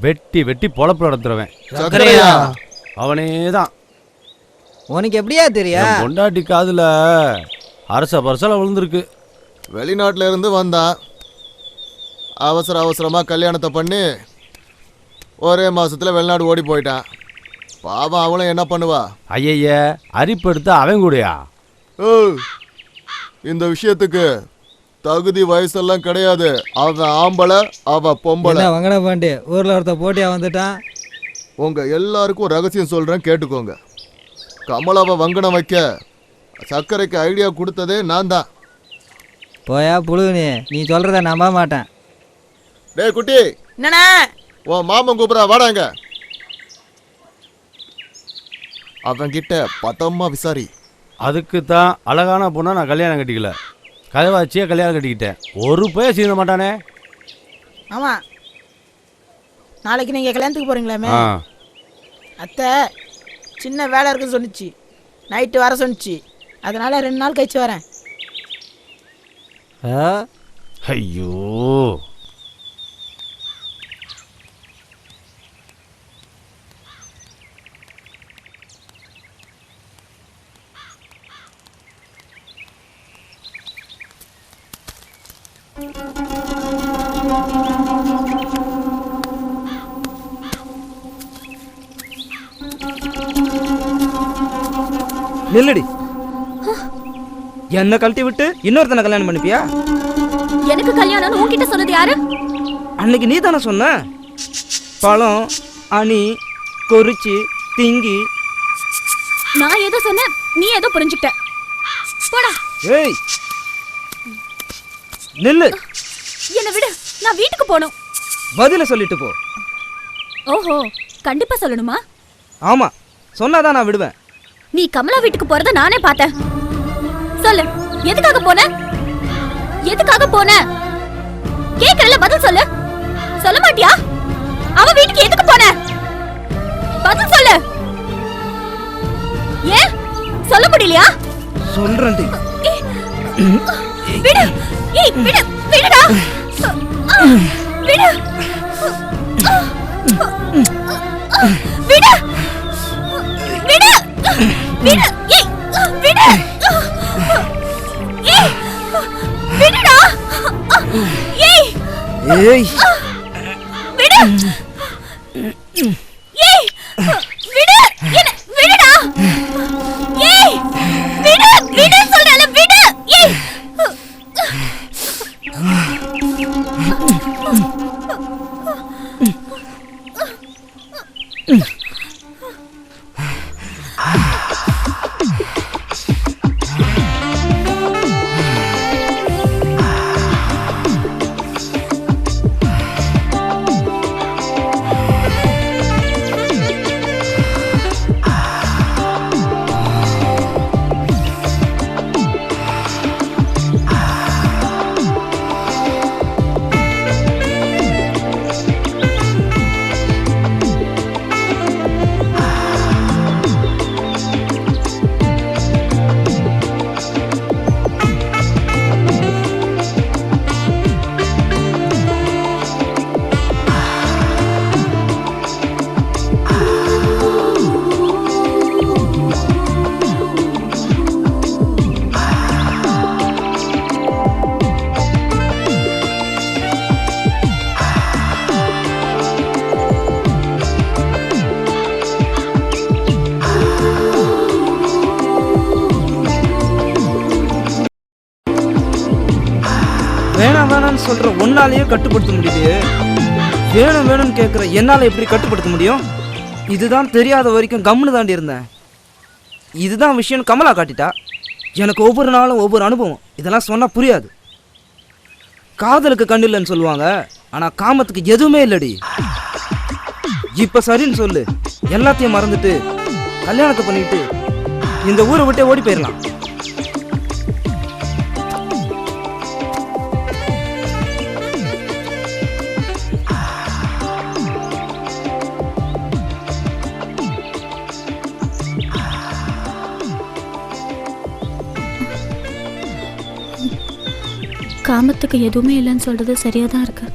வெட்டி பொழப்பு நடத்துறவன் அவனே தான். உனக்கு எப்படியா தெரியும்? பொண்டாட்டி காதுல அரச பரசல விழுந்திருக்கு. வெளிநாட்டில இருந்து வந்தான், அவசரமாக கல்யாணத்தை பண்ணி ஒரே மாசத்துல வெளிநாடு ஓடி போயிட்டான். பாவம் அவளும் என்ன பண்ணுவா? ஐய அரிப்பு எடுத்து அவன் கூடயா? இந்த விஷயத்துக்கு தகுதி வயசெல்லாம் கிடையாது. அவன் ஆம்பளை, அவ பொம்பளை. வங்கட பாண்டி ஊர்ல ஒருத்த போட்டியா வந்துட்டான். உங்க எல்லாருக்கும் ரகசியம் சொல்றேன், கேட்டுக்கோங்க. கமலாவை வங்கனம் வைக்க சர்க்கரைக்கு ஐடியா கொடுத்ததே நான் தான். போயா புழுகுனி, நீ சொல்றத நம்ப மாட்டேன். டேய் குட்டி, என்னண்ணா உன் மாமன் கூப்பிடா, வாடாங்க. அவன்கிட்ட பத்தம்மா விசாரி. அதுக்கு தான் அழகான பொண்ணா நான் கல்யாணம் கட்டிக்கல, கதவாச்சியே கல்யாணம் கட்டிக்கிட்டேன். ஒரு பேர் சீந்த மாட்டானே. ஆமாம், நாளைக்கு நீங்கள் கல்யாணத்துக்கு போகிறீங்களாமே. அத்தை சின்ன வேலை இருக்குன்னு சொன்னிச்சு, நைட்டு வர சொன்னிச்சு. அதனால் 2 நாள் கழிச்சு வரேன். ஐயோ, நில்லடி. என்ன கழட்டி விட்டு இன்னொருத்தனை கல்யாணம் பண்ணிப்பியா? எனக்கு கல்யாணம் உன்கிட்ட சொன்னது யாரு? அன்னைக்கு நீ தானே சொன்ன. பழம் அணி கொறிச்சி திங்கி. நான் ஏதோ சொன்னேன், நீ ஏதோ புரிஞ்சுக்கிட்ட. போடா. ஏய் நில்லு. என்ன விடு, நான் வீட்டுக்கு போகணும். பதில சொல்லிட்டு போ. ஓஹோ, கண்டிப்பா சொல்லணுமா? ஆமா, சொன்னாதான் நான் விடுவேன். நீ கமலா வீட்டுக்கு போறத நானே பார்த்தேன். சொல்லு, எதுக்காக போன? எதுக்காக போன? கேக்குறல, பதில் சொல்லு. சொல்ல மாட்டியா? அவ வீட்டுக்கு எதுக்கு போன? பதில் சொல்லு. ஏன் சொல்ல முடியலையா? சொல்றேன்டி. விடு. ஏய் விடு, விடுடா. விடு. விடு. விடு. விடு. ஏய் விடு. ஏய் விடுடா. ஏய் ஏய் விடு. ஏய் விடு. என்ன விடுடா. ஏய் விடு. விடு சொல்றல, விடு. ஏய் வேணாம் வேணாம்னு சொல்ற உன்னாலேயே கட்டுப்படுத்த முடியலையே. வேணும் வேணும்னு கேட்குற என்னால் எப்படி கட்டுப்படுத்த முடியும்? இதுதான் தெரியாத வரைக்கும் கம்முன்னு தாண்டி இருந்தேன். இதுதான் விஷயம் கமலா காட்டிட்டா. எனக்கு ஒவ்வொரு நாளும் ஒவ்வொரு அனுபவம். இதெல்லாம் சொன்னால் புரியாது. காதலுக்கு கண்ணு இல்லைன்னு சொல்லுவாங்க, ஆனால் காமத்துக்கு எதுவுமே இல்லடி. இப்போ சரின்னு சொல்லு, எல்லாத்தையும் மறந்துட்டு கல்யாணத்தை பண்ணிட்டு இந்த ஊரை விட்டே ஓடி போயிடலாம். காமத்துக்கு எதுவுமே இல்லைன்னு சொல்றது சரியா தான் இருக்கு.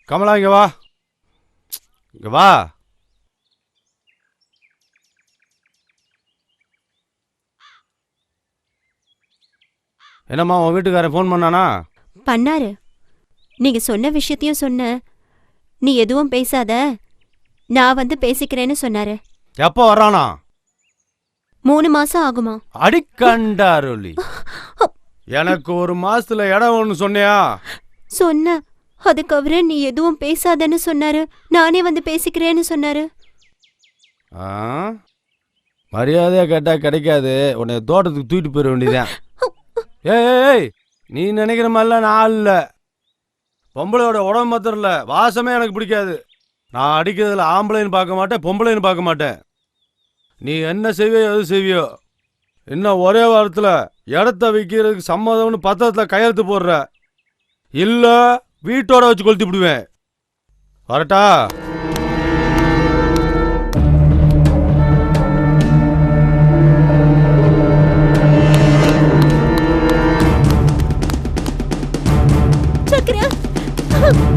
கமலா இங்க வா. இங்க வா. என்னம்மா உன் வீட்டுக்காரன் ஃபோன் பண்ணானா? பண்ணாரு. நீங்க சொன்ன விஷயத்தையும் சொன்ன. நீ எதுவும் பேசாத, நான் வந்து பேசிக்கிறேன்னு சொன்னாரு. எப்போ வர்றானா? 3 மாசம் ஆகுமா? அடிக்கண்டாருளி. எனக்கு 1 மாசத்துல இடம் ஒன்று சொன்னியா? சொன்ன. அதுக்கு அவரு நீ எதுவும் பேசாதன்னு சொன்னாரு. நானே வந்து பேசிக்கிறேன்னு சொன்னாரு. மரியாதையா கேட்டா கிடைக்காது. உன்னை தோட்டத்துக்கு தூக்கிட்டு போயிட வேண்டியதான். ஏய், நீ நினைக்கிற மாதிரிலாம் நான் இல்லை. பொம்பளையோட உடம்பு மாத்திரம் இல்லை, வாசமே எனக்கு பிடிக்காது. நான் அடிக்கிறதுல ஆம்பளைன்னு பார்க்க மாட்டேன், பொம்பளைன்னு பார்க்க மாட்டேன். நீ என்ன செய்வியோ எது செய்வியோ. இன்னும் ஒரே வாரத்தில் இடத்த விற்கிறதுக்கு சம்மதம்னு பத்திரத்தில் கையெழுத்து போடுற. இல்லை வீட்டோட வச்சு கொளுத்தி விடுவேன். வரட்டா?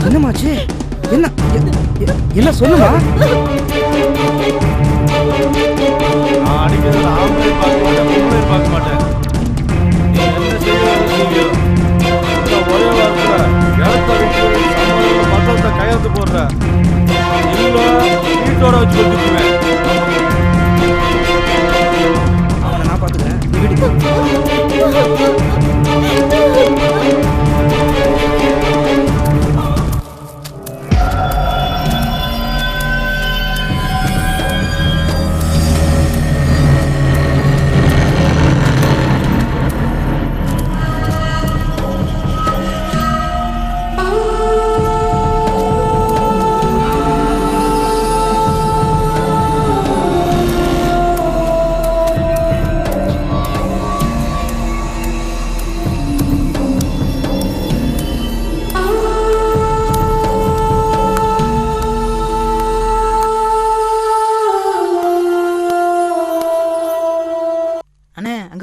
என்னமாச்சு? என்ன சொல்லுமா? நான் அடிக்கிறதுல ஆம்பளை பார்க்க மாட்டேன், பொம்பளை பார்க்க மாட்டேன். நீ என்ன செய்வியோ ஒரே வாரத்தில் இடத்த விற்கிறது சம்மதம்னு பத்திரத்தை கையெழுத்து போடுற. இல்லை வீட்டோட வச்சு கொளுத்திக்குவேன். அவனை நான் பார்த்துக்கிறேன். நீ வீட்டுக்கு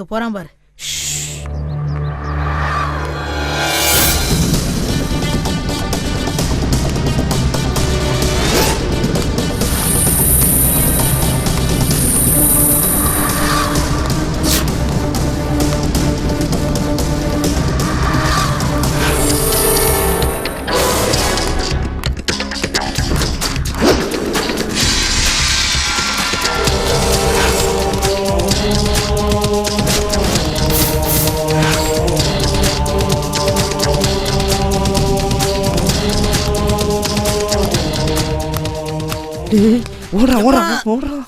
போறான் பாரு. ஓடுறா ஓடுறா ஓடுறா.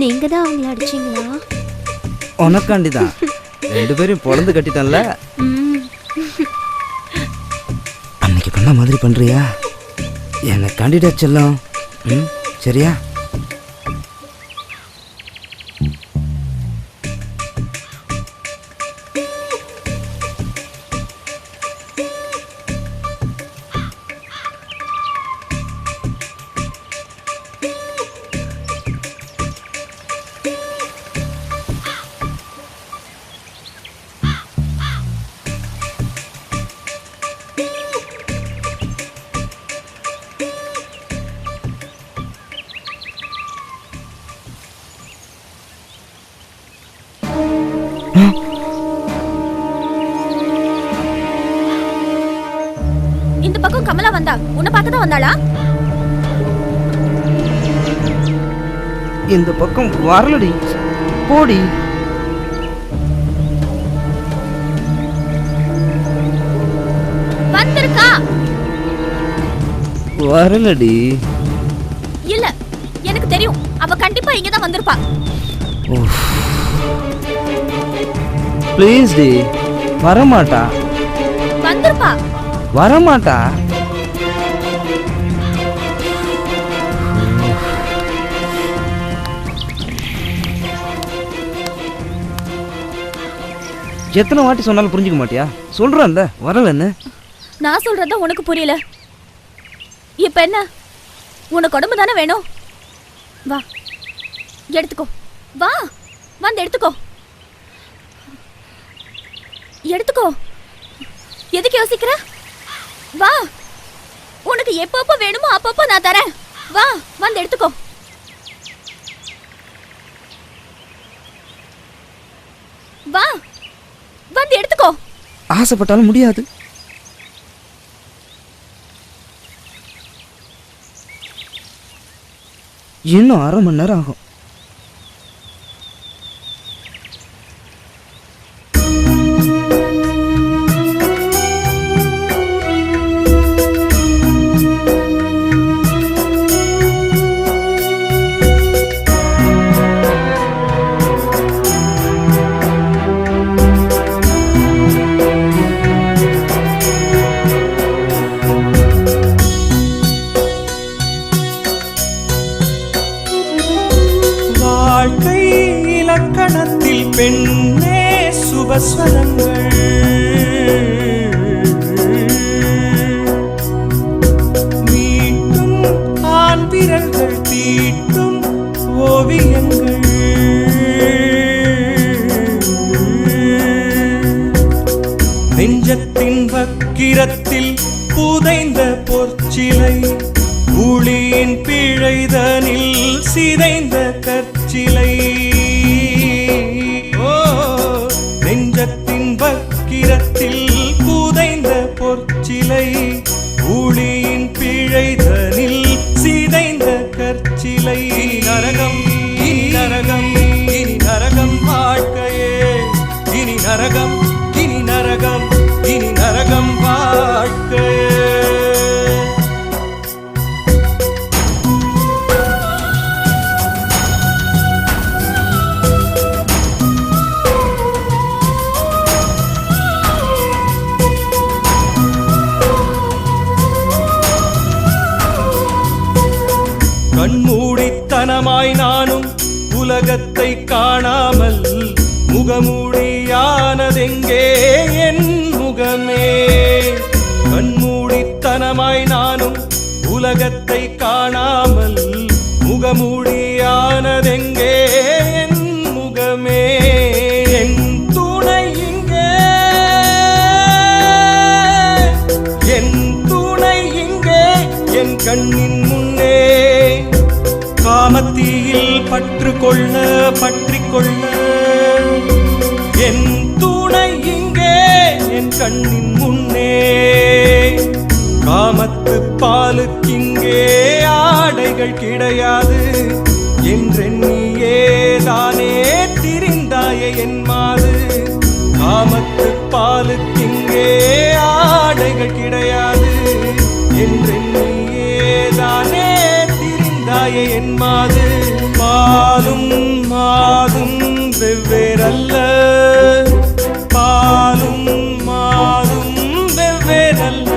நீங்க தான் அவங்கள அடிச்சீங்களா? உனக்காண்டிதான். 2 பேரும் பொழந்து கட்டிட்டேன்ல. அன்னைக்கு பண்ண மாதிரி பண்றியா? என்னை காண்டிடா செல்லம். சரியா? பக்கம் கமலா வந்தா உன்னை பார்க்க தான் வந்தாளா? இந்த பக்கம் வரலடி, போடி. வந்திருக்கா? வரலடி. இல்ல, எனக்கு தெரியும். அவ கண்டிப்பா இங்க தான் வந்திருப்பா. ப்ளீஸ் டி, வரமாட்டா. வந்திருப்பா. வரமாட்டா. எத்தனை வாட்டி சொன்னாலும் புரிஞ்சுக்க மாட்டியா? சொல்றேன்ல வரலன்னு. நான் சொல்றதா உனக்கு புரியல. இப்ப என்ன, உனக்கு உடம்பு தானே வேணும்? வா எடுத்துக்கோ. வா வந்து எடுத்துக்கோ. எடுத்துக்கோ. எதுக்கு யோசிக்கிற? வா, உனக்கு எப்பப்போ வேணுமோ அப்பப்போ நான் தரேன். வா வந்து எடுத்துக்கோ. வா வந்து எடுத்துக்கோ. ஆசைப்பட்டாலும் முடியாது. இன்னும் 1/2 மணி நேரம் ஆகும். வாழ்க்கை இலக்கணத்தில் பெண்ணே சுபஸ்வரங்கள், மீட்டும் ஆண் விரல்கள் தீட்டும் ஓவியங்கள், நெஞ்சத்தின் வக்கிரத்தில் புதைந்த பொற்சிலை, ஊழியின் பிழைதனில் சிதைந்த கற்சிலை. ஓ, நெஞ்சத்தின் வக்கிரத்தில் புதைந்த பொற்சிலை, ஊழியின் பிழைதனில் சிதைந்த கற்சிலை. நரகம் இனி நரகம், இனி நரகம் வாழ்க்கையே, இனி நரகம், இனி நரகம், இனி நரகம் வாழ்க்கையே. கண்மூடித்தனமாய் நானும் உலகத்தை காணாமல் முகமூடியானதெங்கே என் முகமே? கண்மூடித்தனமாய் நானும் உலகத்தை காணாமல் முகமூடியானதெங்கே என் முகமே? என் துணை இங்கே, என் துணை இங்கே என் கண்ணின் முன்னே. காமத்தீயில் பற்று கொள்ள பற்றி கொள்ள என் துணை இங்கே என் கண்ணின் முன்னே. காமத்து பாலுக்கிங்கே ஆடைகள் கிடையாது என்றெண்ணியே தானே திரிந்தாயே என் மாது. காமத்து பாலுக்கிங்கே ஆடைகள் கிடையாது என்றெண்ணியே தானே என் மாது. பாலும் மாதும் வெவ்வேறல்ல, பாலும் மாதும் வெவ்வேறல்ல.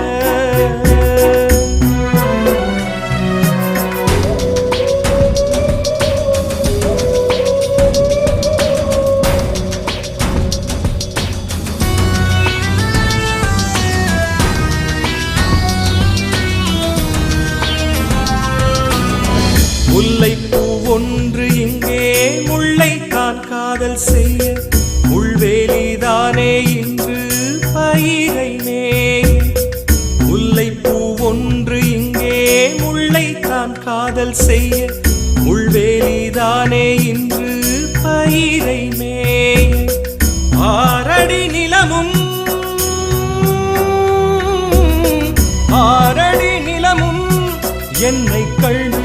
முல்லைப்பூ ஒன்று இங்கே முல்லை தான் காதல் செய்ய, முள்வேலிதானே இன்று பயிரை மேய. முல்லைப்பூ ஒன்று இங்கே முல்லை தான் காதல் செய்ய, முள்வேலிதானே இன்று பயிரை மேய. ஆரடி நிலமும் என்னை கண்டு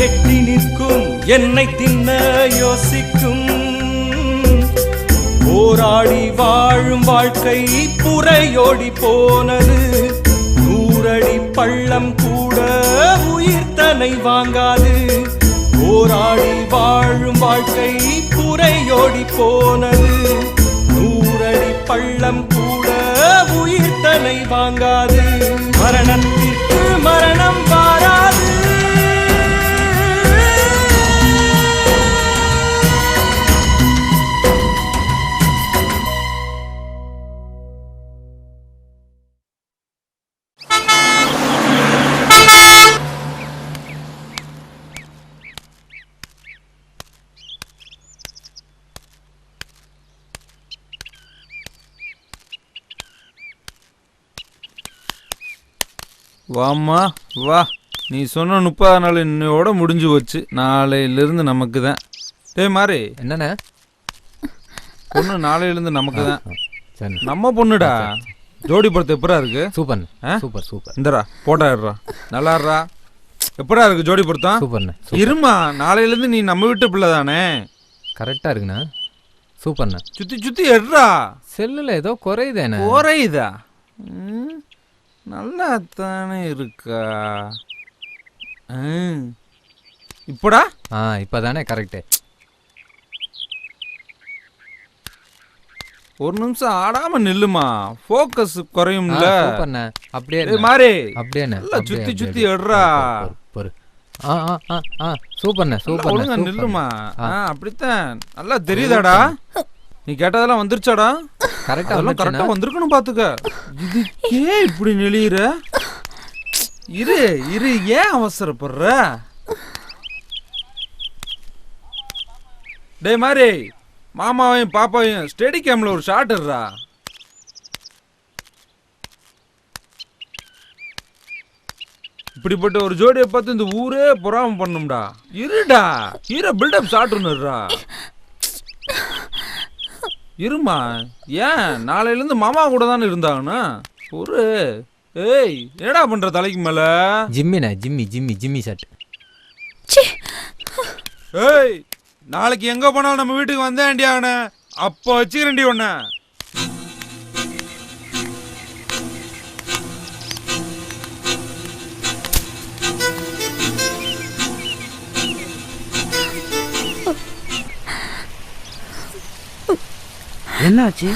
எட்டி நிற்கும் என்னை தின்ன யோசிக்கும் போராடி வாழும் வாழ்க்கை புறையோடி போனது 100 அடி பள்ளம் கூட உயிர் தன்னை வாங்காது போராடி வாழும் வாழ்க்கை புறையோடி போனது 100 அடி பள்ளம் கூட உயிர் தன்னை வாங்காது மரணத்திற்கு மரணம் வாராது வாம்மா வா, நீ சொன்ன 30 நாள் இன்னையோட முடிஞ்சு போச்சு. நாளையிலிருந்து நமக்கு தான். டேய் மாறி, என்னண்ணே? பொண்ணு நாளையிலிருந்து நமக்கு தான். நம்ம பொண்ணுடா. ஜோடி படத்தை எப்படா இருக்கு? Super super super. இந்தரா போட்டா இருறா, நல்லா இருறா. எப்படா இருக்கு ஜோடி பொருத்தம்? சூப்பர்ண்ணே. இருமா, நாளையிலிருந்து நீ நம்ம வீட்டு பிள்ளை தானே. கரெக்டாக இருக்குண்ணா. சூப்பர்ண்ணா. சுத்தி சுத்தி எடுறா. செல்லுல ஏதோ குறையுதேண்ணே. குறையுதா? நல்லா தானே இருக்கா. இப்படா? இப்பதானே கரெக்டு. ஒரு நிமிஷம் ஆடாம நில்லுமா, ஃபோக்கஸ் குறையும்ல. சூப்பர்ண்ணே. அப்படியே மாறி, அப்படியே நல்லா சுத்தி சுத்தி எடுறா. பொறு. சூப்பர்ண்ணே சூப்பர். ஒழுங்கா நில்லுமா. அப்படித்தான். நல்லா தெரியுதாடா? நீ கேட்டதெல்லாம் வந்துருச்சாடா? கரெக்டா கரெக்டா வந்திருக்கணும் பாத்துக்க. இது ஏன் இப்படி நெளியுற? இரு இரு, ஏன் அவசரப்படுற? டேய் மாறி, மாமாவையும் பாப்பாவையும் ஸ்டெடி கேம்ல ஒரு ஷாட் எடுறா. இப்படிப்பட்ட ஒரு ஜோடியை பார்த்து இந்த ஊரே பொறாம பண்ணும்டா. இருடா, ஹீரோ பில்டப் ஷாட் ஒன்னுடுறா. இருமா, ஏன் நாளையிலேருந்து மாமா கூட தானே இருந்தாங்கண்ணா ஒரு. ஏய், என்னடா பண்ற தலைக்கு மேல? ஜிம்மிண்ணே, ஜிம்மி ஜிம்மி ஜிம்மி ஷாட். ஏய், நாளைக்கு எங்க போனாலும் நம்ம வீட்டுக்கு வந்தேன்டி அவனை. அப்போ வச்சுக்கிறேன்டி உன்னை. என்னாச்சு?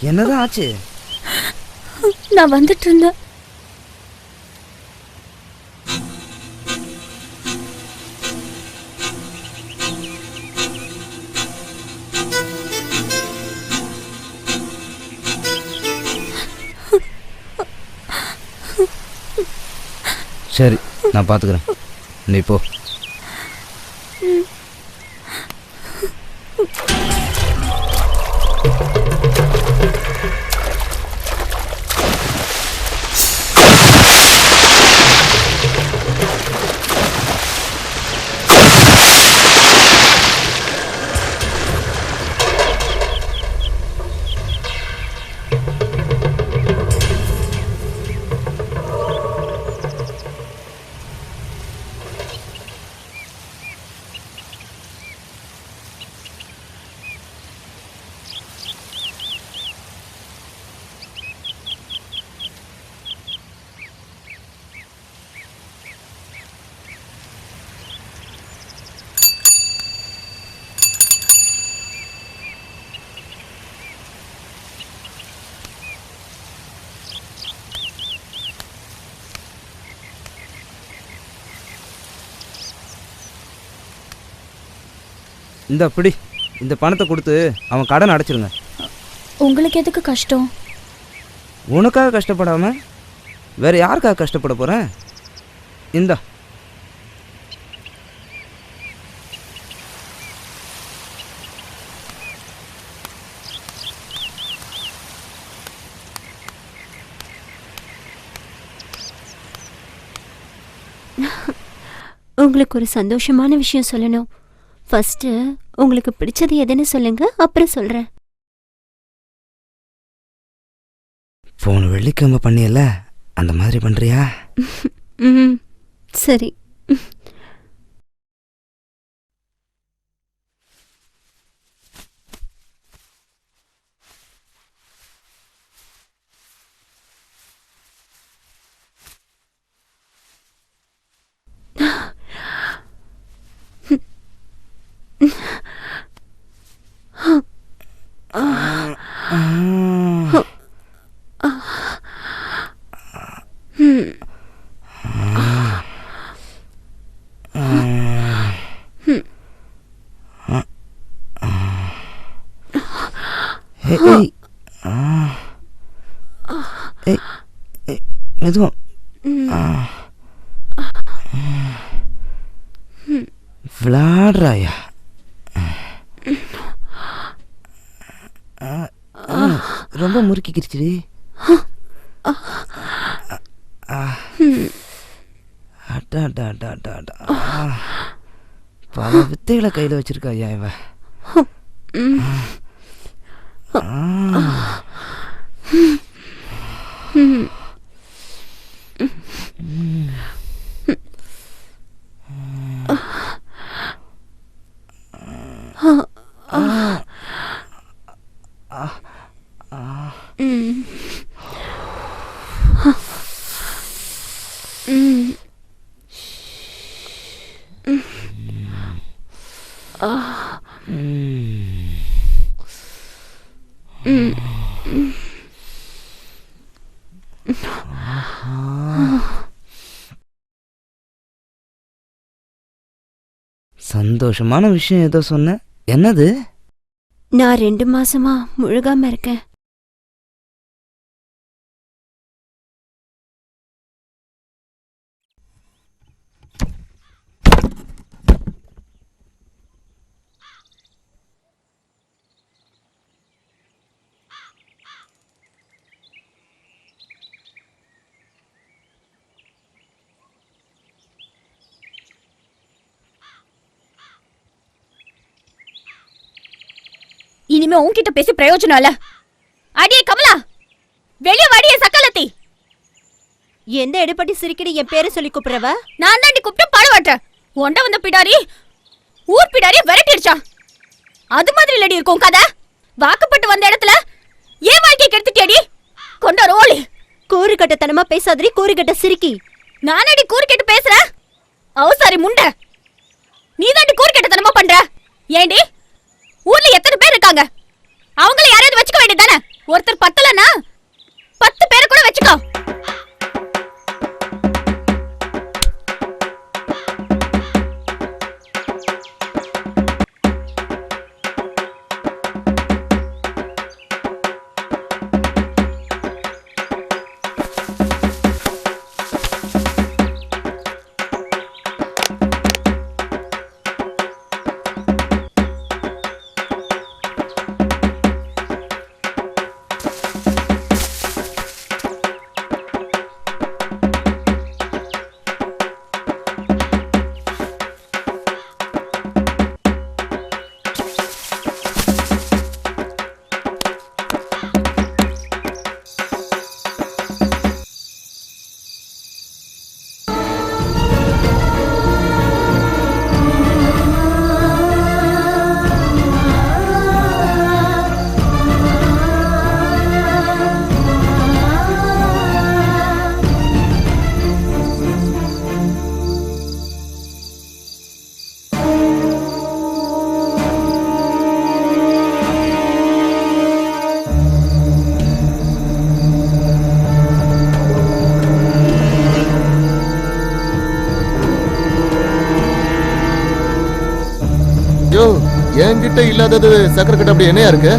என்னதான் ஆச்சு? நான் வந்துட்டு இருந்தேன். சரி, நான் பாத்துக்கிறேன். நீ போ. இந்த அப்படி இந்த பணத்தை கொடுத்து அவன் கடன் அடைச்சிருங்க. உங்களுக்கு எதுக்கு கஷ்டம்? உனக்காக கஷ்டப்படாம வேற யாருக்காக கஷ்டப்பட போறேன்? இந்தா. உங்களுக்கு ஒரு சந்தோஷமான விஷயம் சொல்லணும். ஃபர்ஸ்ட் உங்களுக்கு பிடிச்சது எதுன்னு சொல்லுங்க, அப்புறம் சொல்றேன். போன வெள்ளிக்கிழமை பண்ணியல அந்த மாதிரி பண்ணுறியா? ம் சரி. மெதுவா விளாடுறாயா? ரொம்ப முறுக்கிக்கிடுச்சு. பல வித்தைகளை கையில் வச்சிருக்கா ஐயா இவ. சந்தோஷமான விஷயம் ஏதோ சொன்ன, என்னது? நான் 2 மாசமா முழுகாம இருக்கேன். இனிமே உன்கிட்ட பேசி பிரயோஜனம் இல்ல. அடியே கமலா, வெளிய வாடியே சக்கலத்தி. எந்த எடுப்பட்டி சிரிக்கடி என் பேரை சொல்லி கூப்பிடுறவ? நான் தாண்டி கூப்பிட்டு பாடுவாட்ட. ஒண்ட வந்த பிடாரி ஊர் பிடாரி விரட்டிடுச்சா. அது மாதிரி இல்லடி இருக்கும் கதை. வாக்குப்பட்டு வந்த இடத்துல ஏன் வாழ்க்கை கெடுத்துட்டியடி? கொண்ட ரோலி. கூறுகட்டத்தனமா பேசாதடி, கூறுகட்ட சிரிக்கி. நானடி கூறுகெட்டு பேசுறேன்? அவசாரி முண்டை, நீ தாண்டி கூறுகெட்டத்தனமா பண்ற. ஏண்டி ஊர்ல எத்தனை பேர் இருக்காங்க? அவங்கள யாரையாவது வச்சுக்க வேண்டியதானே? ஒருத்தர் பத்தலன்னா 10 பேரை கூட வச்சுக்கோ. என்கிட்ட இல்லாதது சக்கரை கட்ட அப்படி என்னையா இருக்கு?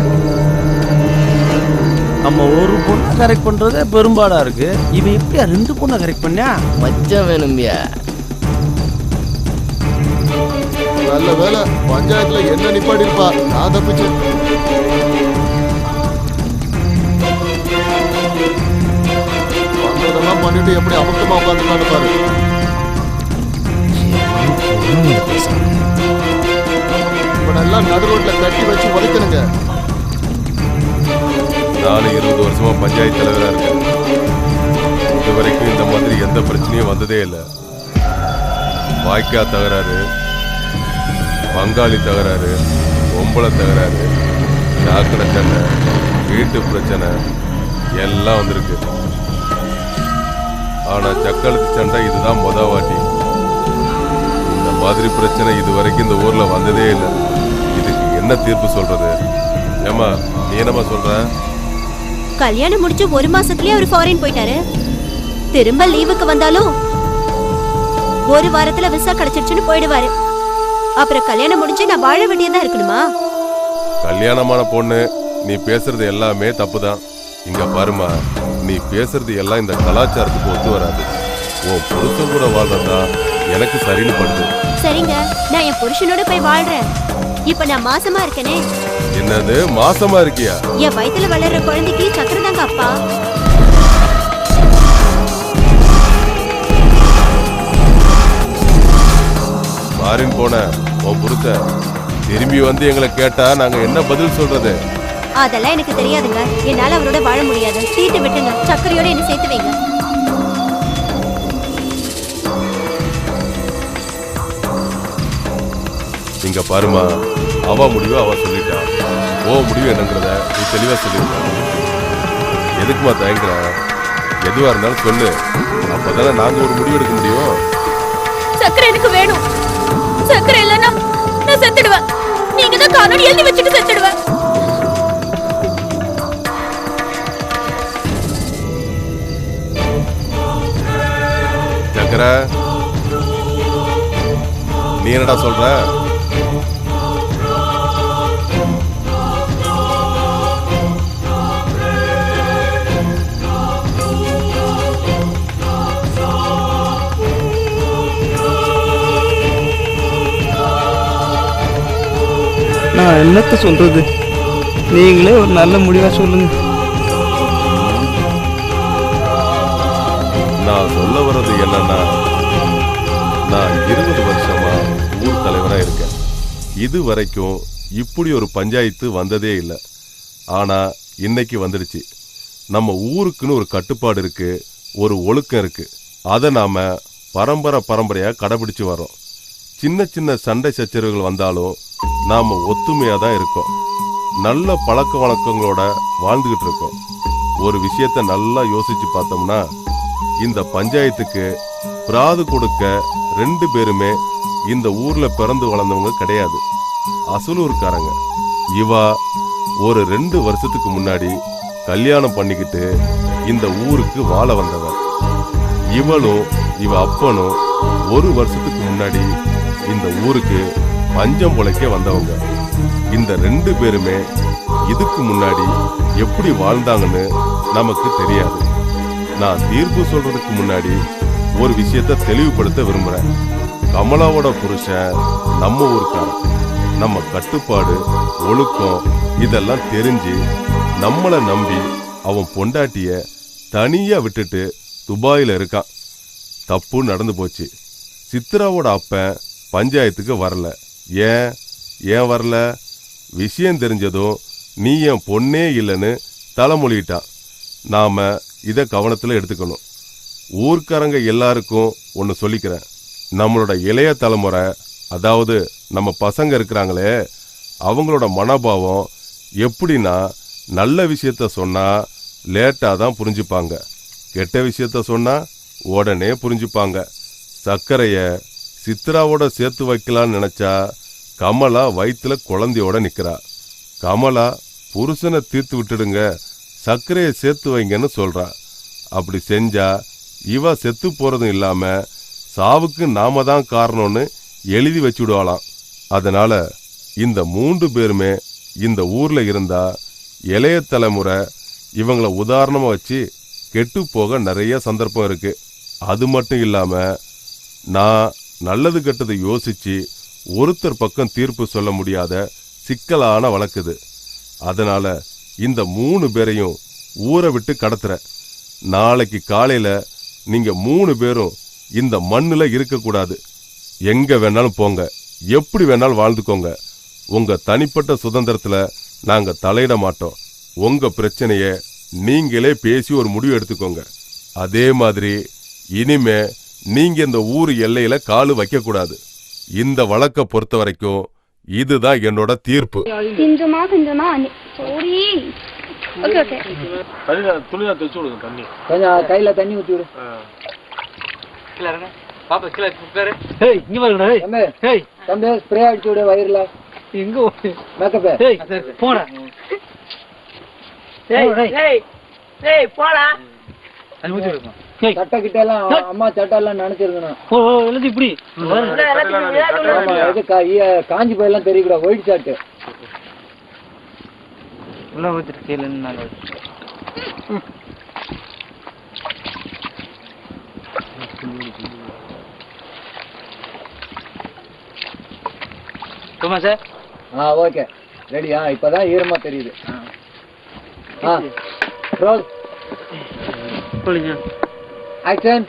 நம்ம ஒரு பொண்ணை கரெக்ட் பண்றதே பெரும்பாடா இருக்கு. இவன் எப்படியா 2 பொண்ணை கரெக்ட் பண்ணா? மச்சம் வேணும்யா. நல்ல வேலை பஞ்சாயத்துல என்ன நிப்பாடி இருப்பா, நான் தப்பிச்சு. பண்றதெல்லாம் பண்ணிட்டு எப்படி அமுக்கமா உட்காந்துருக்கான்னு பாரு. இவனெல்லாம் நடு ரோட்ல கட்டி வச்சு உதைக்கணுங்க. நானும் 20 வருஷமா பஞ்சாயத்து தலைவராக இருக்கேன். இது வரைக்கும் இந்த மாதிரி எந்த பிரச்சனையும் வந்ததே இல்லை. வாய்க்கா தகராறு, பங்காளி தகராறு, பொம்பளை தகராறு, சாக்கடை சண்டை, வீட்டு பிரச்சனை எல்லாம் வந்திருக்கு. ஆனால் சக்களத்து சண்டை இதுதான் மொதல் வாட்டி. இந்த மாதிரி பிரச்சனை இது வரைக்கும் இந்த ஊரில் வந்ததே இல்லை. இதுக்கு என்ன தீர்ப்பு சொல்றது? ஏமா நீ என்னமா சொல்ற? கல்யாணம் முடிச்சு 1 மாசத்துலயே அவர் ஃபாரின் போயிட்டாரு. திரும்ப லீவுக்கு வந்தாலும் 1 வாரத்துல விசா கிடைச்சிருச்சுன்னு போயிடுவாரு. அப்புறம் கல்யாணம் முடிஞ்சு நான் வாழ வேண்டியதா இருக்கணுமா? கல்யாணமான பொண்ணு, நீ பேசுறது எல்லாமே தப்புதான். இங்க பாருமா, நீ பேசுறது எல்லாம் இந்த கலாச்சாரத்துக்கு ஒத்து வராது. உன் புருஷன் கூட வாழ்றதா எனக்கு சரின்னு படுது. சரிங்க, நான் என் புருஷனோட போய் வாழ்றேன். இப்ப நான் மாசமா இருக்கேனே. என்னது மாசமா இருக்கியா? என் வயித்துல வளர்ற குழந்தைக்கு சக்கரை தாங்க அப்பா. மாறின் போன உன் புருஷன் திரும்பி வந்து எங்களை கேட்டா நாங்க என்ன பதில் சொல்றது? அதெல்லாம் எனக்கு தெரியாதுங்க. என்னால அவரோட வாழ முடியாது. சீட்டு விட்டுங்க, சக்கரையோட என்ன சேர்த்து வைங்க. இங்க பாருமா, அவ முடிவு அவ சொல்லிட்டா. ஓ முடிவு என்னங்கிறத நீ தெளிவா சொல்லிருக்க. எதுக்குமா தயங்குற? எதுவா இருந்தாலும் சொல்லு, அப்பதானே நாங்க ஒரு முடிவு எடுக்க முடியும். சக்கரை எனக்கு வேணும். சக்கரை இல்லைன்னா நான் செத்துடுவேன். நீங்க தான் காணொலி எழுதி வச்சுட்டு செத்துடுவேன். சக்கரை, நீ என்னடா சொல்ற? நான் என்னத்த சொல்றது? நீங்களே ஒரு நல்ல முடிவா சொல்லுங்க. நான் சொல்ல வர்றது என்னன்னா, நான் 20 வருஷமா ஊர் தலைவரா இருக்கேன். இது வரைக்கும் இப்படி ஒரு பஞ்சாயத்து வந்ததே இல்லை. ஆனா இன்னைக்கு வந்துடுச்சு. நம்ம ஊருக்குன்னு ஒரு கட்டுப்பாடு இருக்கு, ஒரு ஒழுக்கம் இருக்கு. அதை நாம பரம்பரையா கடைபிடிச்சு வரோம். சின்ன சின்ன சண்டை சச்சரவுகள் வந்தாலும் நாம ஒத்துமையா தான் இருக்கோம். நல்ல பழக்க வழக்கங்களோட வாழ்ந்துகிட்டு இருக்கோம். ஒரு விஷயத்த நல்லா யோசிச்சு பார்த்தோம்னா, இந்த பஞ்சாயத்துக்கு பிராது கொடுக்க 2 பேருமே இந்த ஊர்ல பிறந்து வளர்ந்தவங்க கிடையாது, அசலூர்காரங்க. இவா ஒரு 2 வருஷத்துக்கு முன்னாடி கல்யாணம் பண்ணிக்கிட்டு இந்த ஊருக்கு வாழ வந்தவன். இவளும் இவ அப்பனும் 1 வருஷத்துக்கு முன்னாடி இந்த ஊருக்கு பஞ்சம் பொழைக்க வந்தவங்க. இந்த 2 பேருமே இதுக்கு முன்னாடி எப்படி வாழ்ந்தாங்கன்னு நமக்கு தெரியாது. நான் தீர்ப்பு சொல்றதுக்கு முன்னாடி ஒரு விஷயத்த தெளிவுபடுத்த விரும்புறேன். கமலாவோட புருஷன் நம்ம ஊருக்காரன். நம்ம கட்டுப்பாடு, ஒழுக்கம் இதெல்லாம் தெரிஞ்சு நம்மளை நம்பி அவன் பொண்டாட்டிய தனியா விட்டுட்டு துபாயில இருக்கான். தப்பு நடந்து போச்சு. சித்ராவோட அப்பன் பஞ்சாயத்துக்கு வரல. ஏன் வரல? விஷயம் தெரிஞ்சதும் நீ என் பொண்ணே இல்லைன்னு தலைமொழிட்டான். நாம இதை கவனத்தில் எடுத்துக்கணும். ஊர்க்காரங்க எல்லாருக்கும் ஒன்று சொல்லிக்கிறேன். நம்மளோட இளைய தலைமுறை, அதாவது நம்ம பசங்க இருக்கிறாங்களே, அவங்களோட மனோபாவம் எப்படின்னா, நல்ல விஷயத்த சொன்னா லேட்டாக தான் புரிஞ்சுப்பாங்க, கெட்ட விஷயத்த சொன்னா உடனே புரிஞ்சுப்பாங்க. சர்க்கரைய சித்ராவோட சேர்த்து வைக்கலான்னு நினைச்சா கமலா வயிற்றுல குழந்தையோட நிக்கிறா. கமலா புருஷனை தீர்த்து விட்டுடுங்க, சர்க்கரையை சேர்த்து வைங்கன்னு சொல்றா. அப்படி செஞ்சா இவ செத்து போறதும் இல்லாம சாவுக்கு நாம தான் காரணம்னு எழுதி வச்சுடுவாளாம். அதனால இந்த 3 பேருமே இந்த ஊர்ல இருந்தா இளைய தலைமுறை இவங்களை உதாரணமா வச்சு கெட்டு போக நிறைய சந்தர்ப்பம் இருக்கு. அது மட்டும் இல்லாம நான் நல்லது கெட்டது யோசிச்சு ஒருத்தர் பக்கம் தீர்ப்பு சொல்ல முடியாத சிக்கலான வழக்குது. அதனால இந்த 3 பேரையும் ஊரை விட்டு கடத்துறேன். நாளைக்கு காலையில நீங்க 3 பேரும் இந்த மண்ணுல இருக்கக்கூடாது. எங்க வேணாலும் போங்க, எப்படி வேணாலும் வாழ்ந்துக்கோங்க. உங்க தனிப்பட்ட சுதந்திரத்துல நாங்க தலையிட மாட்டோம். உங்க பிரச்சனைய நீங்களே பேசி ஒரு முடிவு எடுத்துக்கோங்க. அதே மாதிரி இனிமே நீங்க இந்த ஊர் எல்லையில காலு வைக்க கூடாது. இந்த வழக்க பொறுத்த வரைக்கும் இதுதான் என்னோட தீர்ப்பு. கொஞ்சமா சாரி. Okay okay. துணியா தெச்சு விடுங்க தண்ணி. கொஞ்சம் கையில தண்ணி ஊத்தி விடு. கீழ இறங்க. பாப்பா கீழ உட்காரு. ஏய் இங்க வாங்கடா. ஏய் தம்பி ஸ்ப்ரே அடிச்சு விடு வயிறுல. எங்க மேக்கப். ஏய் போடா. ஏய் போடா. அது ஊத்தி விடுங்க. சட்டை கிட்ட எல்லாம் அம்மா சட்டை எல்லாம் நினைச்சிருக்கணும். ஓ எழுதி இப்படி. இது காஞ்சி போயெல்லாம் தெரியக்கூடாது. ஒயிட் ஷர்ட் உள்ள ஊத்திட்டு கீழே நான் சும்மா சார். ஓகே ரெடியா? இப்பதான் ஈரமா தெரியுது. ரோல் சொல்லுங்க. ஆக்ஷன்.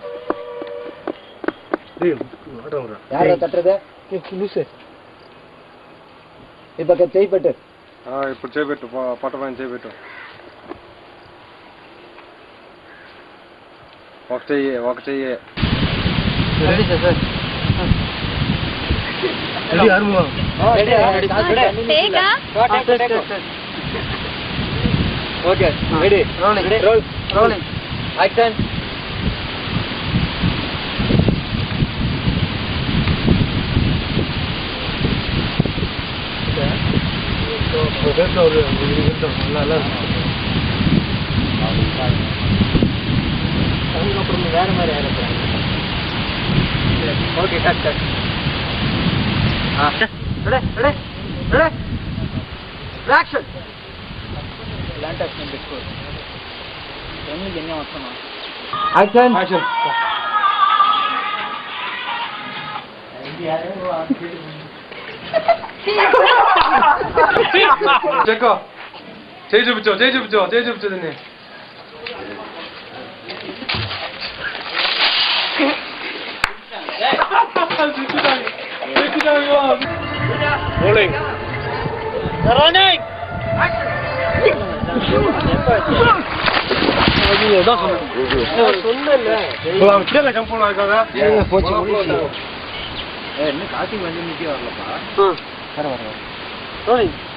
யார தட்டுறது? இப்ப செய்யப்பட்டு ఇప్పుడు చేపెట్టు పట్టపైన చేపెట్టు. ఒక చెయ్యి ఓకే రెడీ రోలింగ్ యాక్షన్. அதுக்கப்புறம் வேற மாதிரி ஆயிரம். Okay cut cut. Action. Land action பெట్టుకో. ரெண்டுக்கு என்ன வசனம்? Action action. చెక్కో చేయి చూపించు. கார்த்திக் வந்து நிக்க வரலப்பா.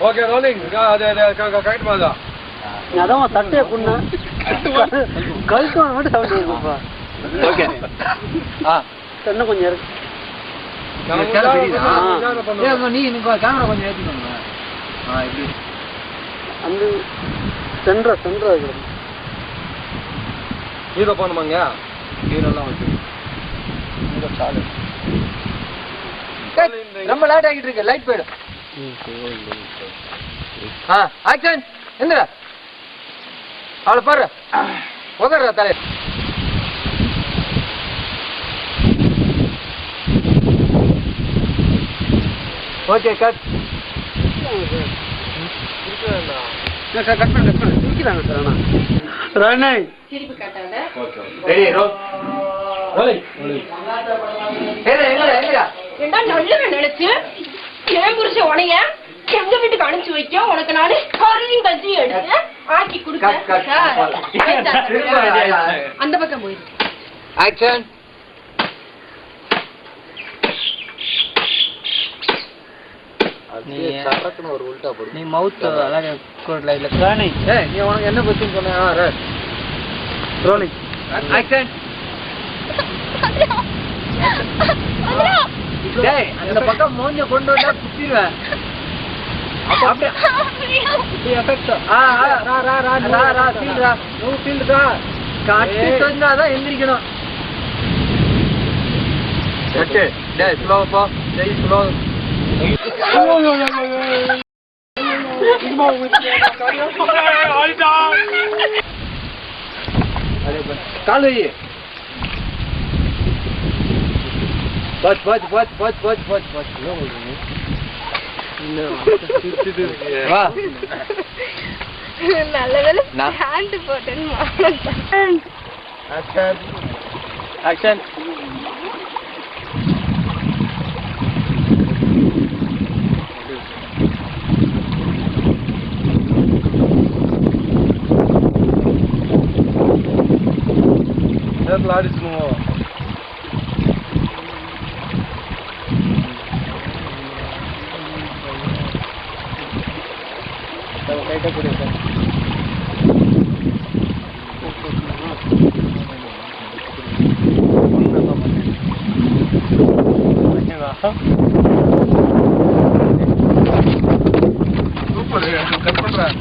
Okay rolling. கரெக்ட் மாதா. அதான் தட்டையை புண்ணா கழுத்து மட்டும் சவுண்ட் இருக்குப்பா. ஓகே இன்னும் கொஞ்சம் இருக்கு. நீ கேமரா கொஞ்சம் ஏற்றிக்கோங்க. இப்படி அந்த சென்ட்ரா ஹீரோ பண்ணுமாங்க. ஹீரோலாம் வச்சு ரொம்ப லேட் ஆகிட்டு இருக்கு. லைட் போயிடும். ஆக்ஷன். எந்திரா அவளை பாரு. உதற தலை. Okay cut. கட் பண்ணு குடிக்கிறாங்க சார். ஆனால் ராணை திருப்பி காட்டாத. Ready role. நல்லவன் நினைச்சு என் புருஷன் உனைய எங்க வீட்டுக்கு அனுப்பிச்சு வைக்க உனக்கு நானு கறியும் கஞ்சி எடுத்து ஆக்கி கொடுக்க. அந்த பக்கம் போயிரு. ஆக்ஷன். ஒரு உல்டா போடு. நீ மவுத் அழகா கோட்ல இல்ல ராணை. நீ உனக்கு என்ன பத்தின்னு சொன்ன? Rolling action. டேய் அந்த பக்கம் மூஞ்ச கொண்டு வந்தா குத்திடுவேன். அப்படியே எஃபெக்ட். ஃபீல்டா நோ ஃபீல்டா காட்டி சொன்னாதான் எந்திரிக்கணும். ஓகே டேய் ஸ்லோ போ. டேய் ஸ்லோ. கால் வை. பாச். நல்ல வேலை ஹேண்ட் போட்டேன்னு. ஆக்ஷன். நேரத்தில் ஆடிச்சுனுவோம். சூப்பர், கட் பண்றேன்.